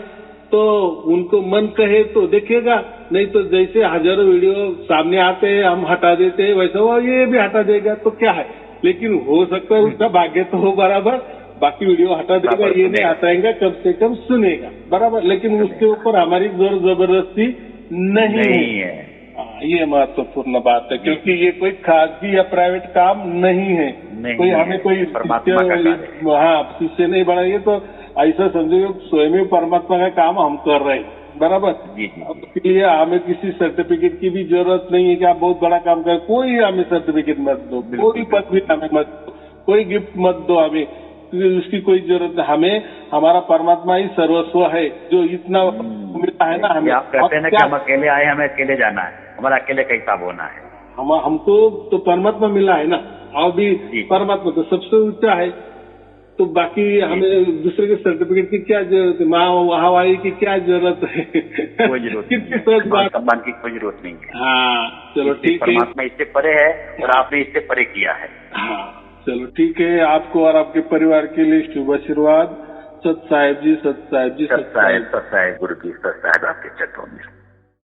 तो उनको मन कहे तो देखेगा, नहीं तो जैसे हजारों वीडियो सामने आते हैं हम हटा देते हैं, वैसा वो ये भी हटा देगा तो क्या है। लेकिन हो सकता है उसका भाग्य तो हो बराबर, बाकी वीडियो हटा देगा, ये नहीं हटाएगा, कम से कम सुनेगा, बराबर। लेकिन उसके ऊपर हमारी जोर जबरदस्ती नहीं है। ये महत्वपूर्ण बात है, क्योंकि ये कोई खासगी या प्राइवेट काम नहीं है। कोई हमें कोई शिष्य नहीं बनाइए, तो ऐसा समझो स्वयं परमात्मा का काम हम कर रहे हैं, बराबर। इसलिए हमें किसी सर्टिफिकेट की भी जरूरत नहीं है कि आप बहुत बड़ा काम कर, कोई हमें सर्टिफिकेट मत दो, कोई पद भी हमें मत दो, कोई गिफ्ट मत दो हमें, उसकी कोई जरूरत नहीं। हमें हमारा परमात्मा ही सर्वस्व है, जो इतना मिला है ना हमें। आप कहते हैं ना कि हम अकेले आए, हमें अकेले जाना है, हमारा अकेले कैसा होना है। हमको तो परमात्मा मिला है ना, और भी परमात्मा तो सबसे ऊंचा है, तो बाकी हमें दूसरे के सर्टिफिकेट की क्या जरूरत है, महावाही की क्या जरूरत है। कोई जरूरत नहीं, सम्मान की कोई जरूरत नहीं है। हाँ चलो ठीक है, परमात्मा इससे परे है और आपने इससे परे किया है। हाँ चलो ठीक है, आपको और आपके परिवार के लिए शुभ आशीर्वाद। सत साहेब जी, सत साहेब जी, सत साहेब गुरु जी, सत साहेब आपके चरणों में।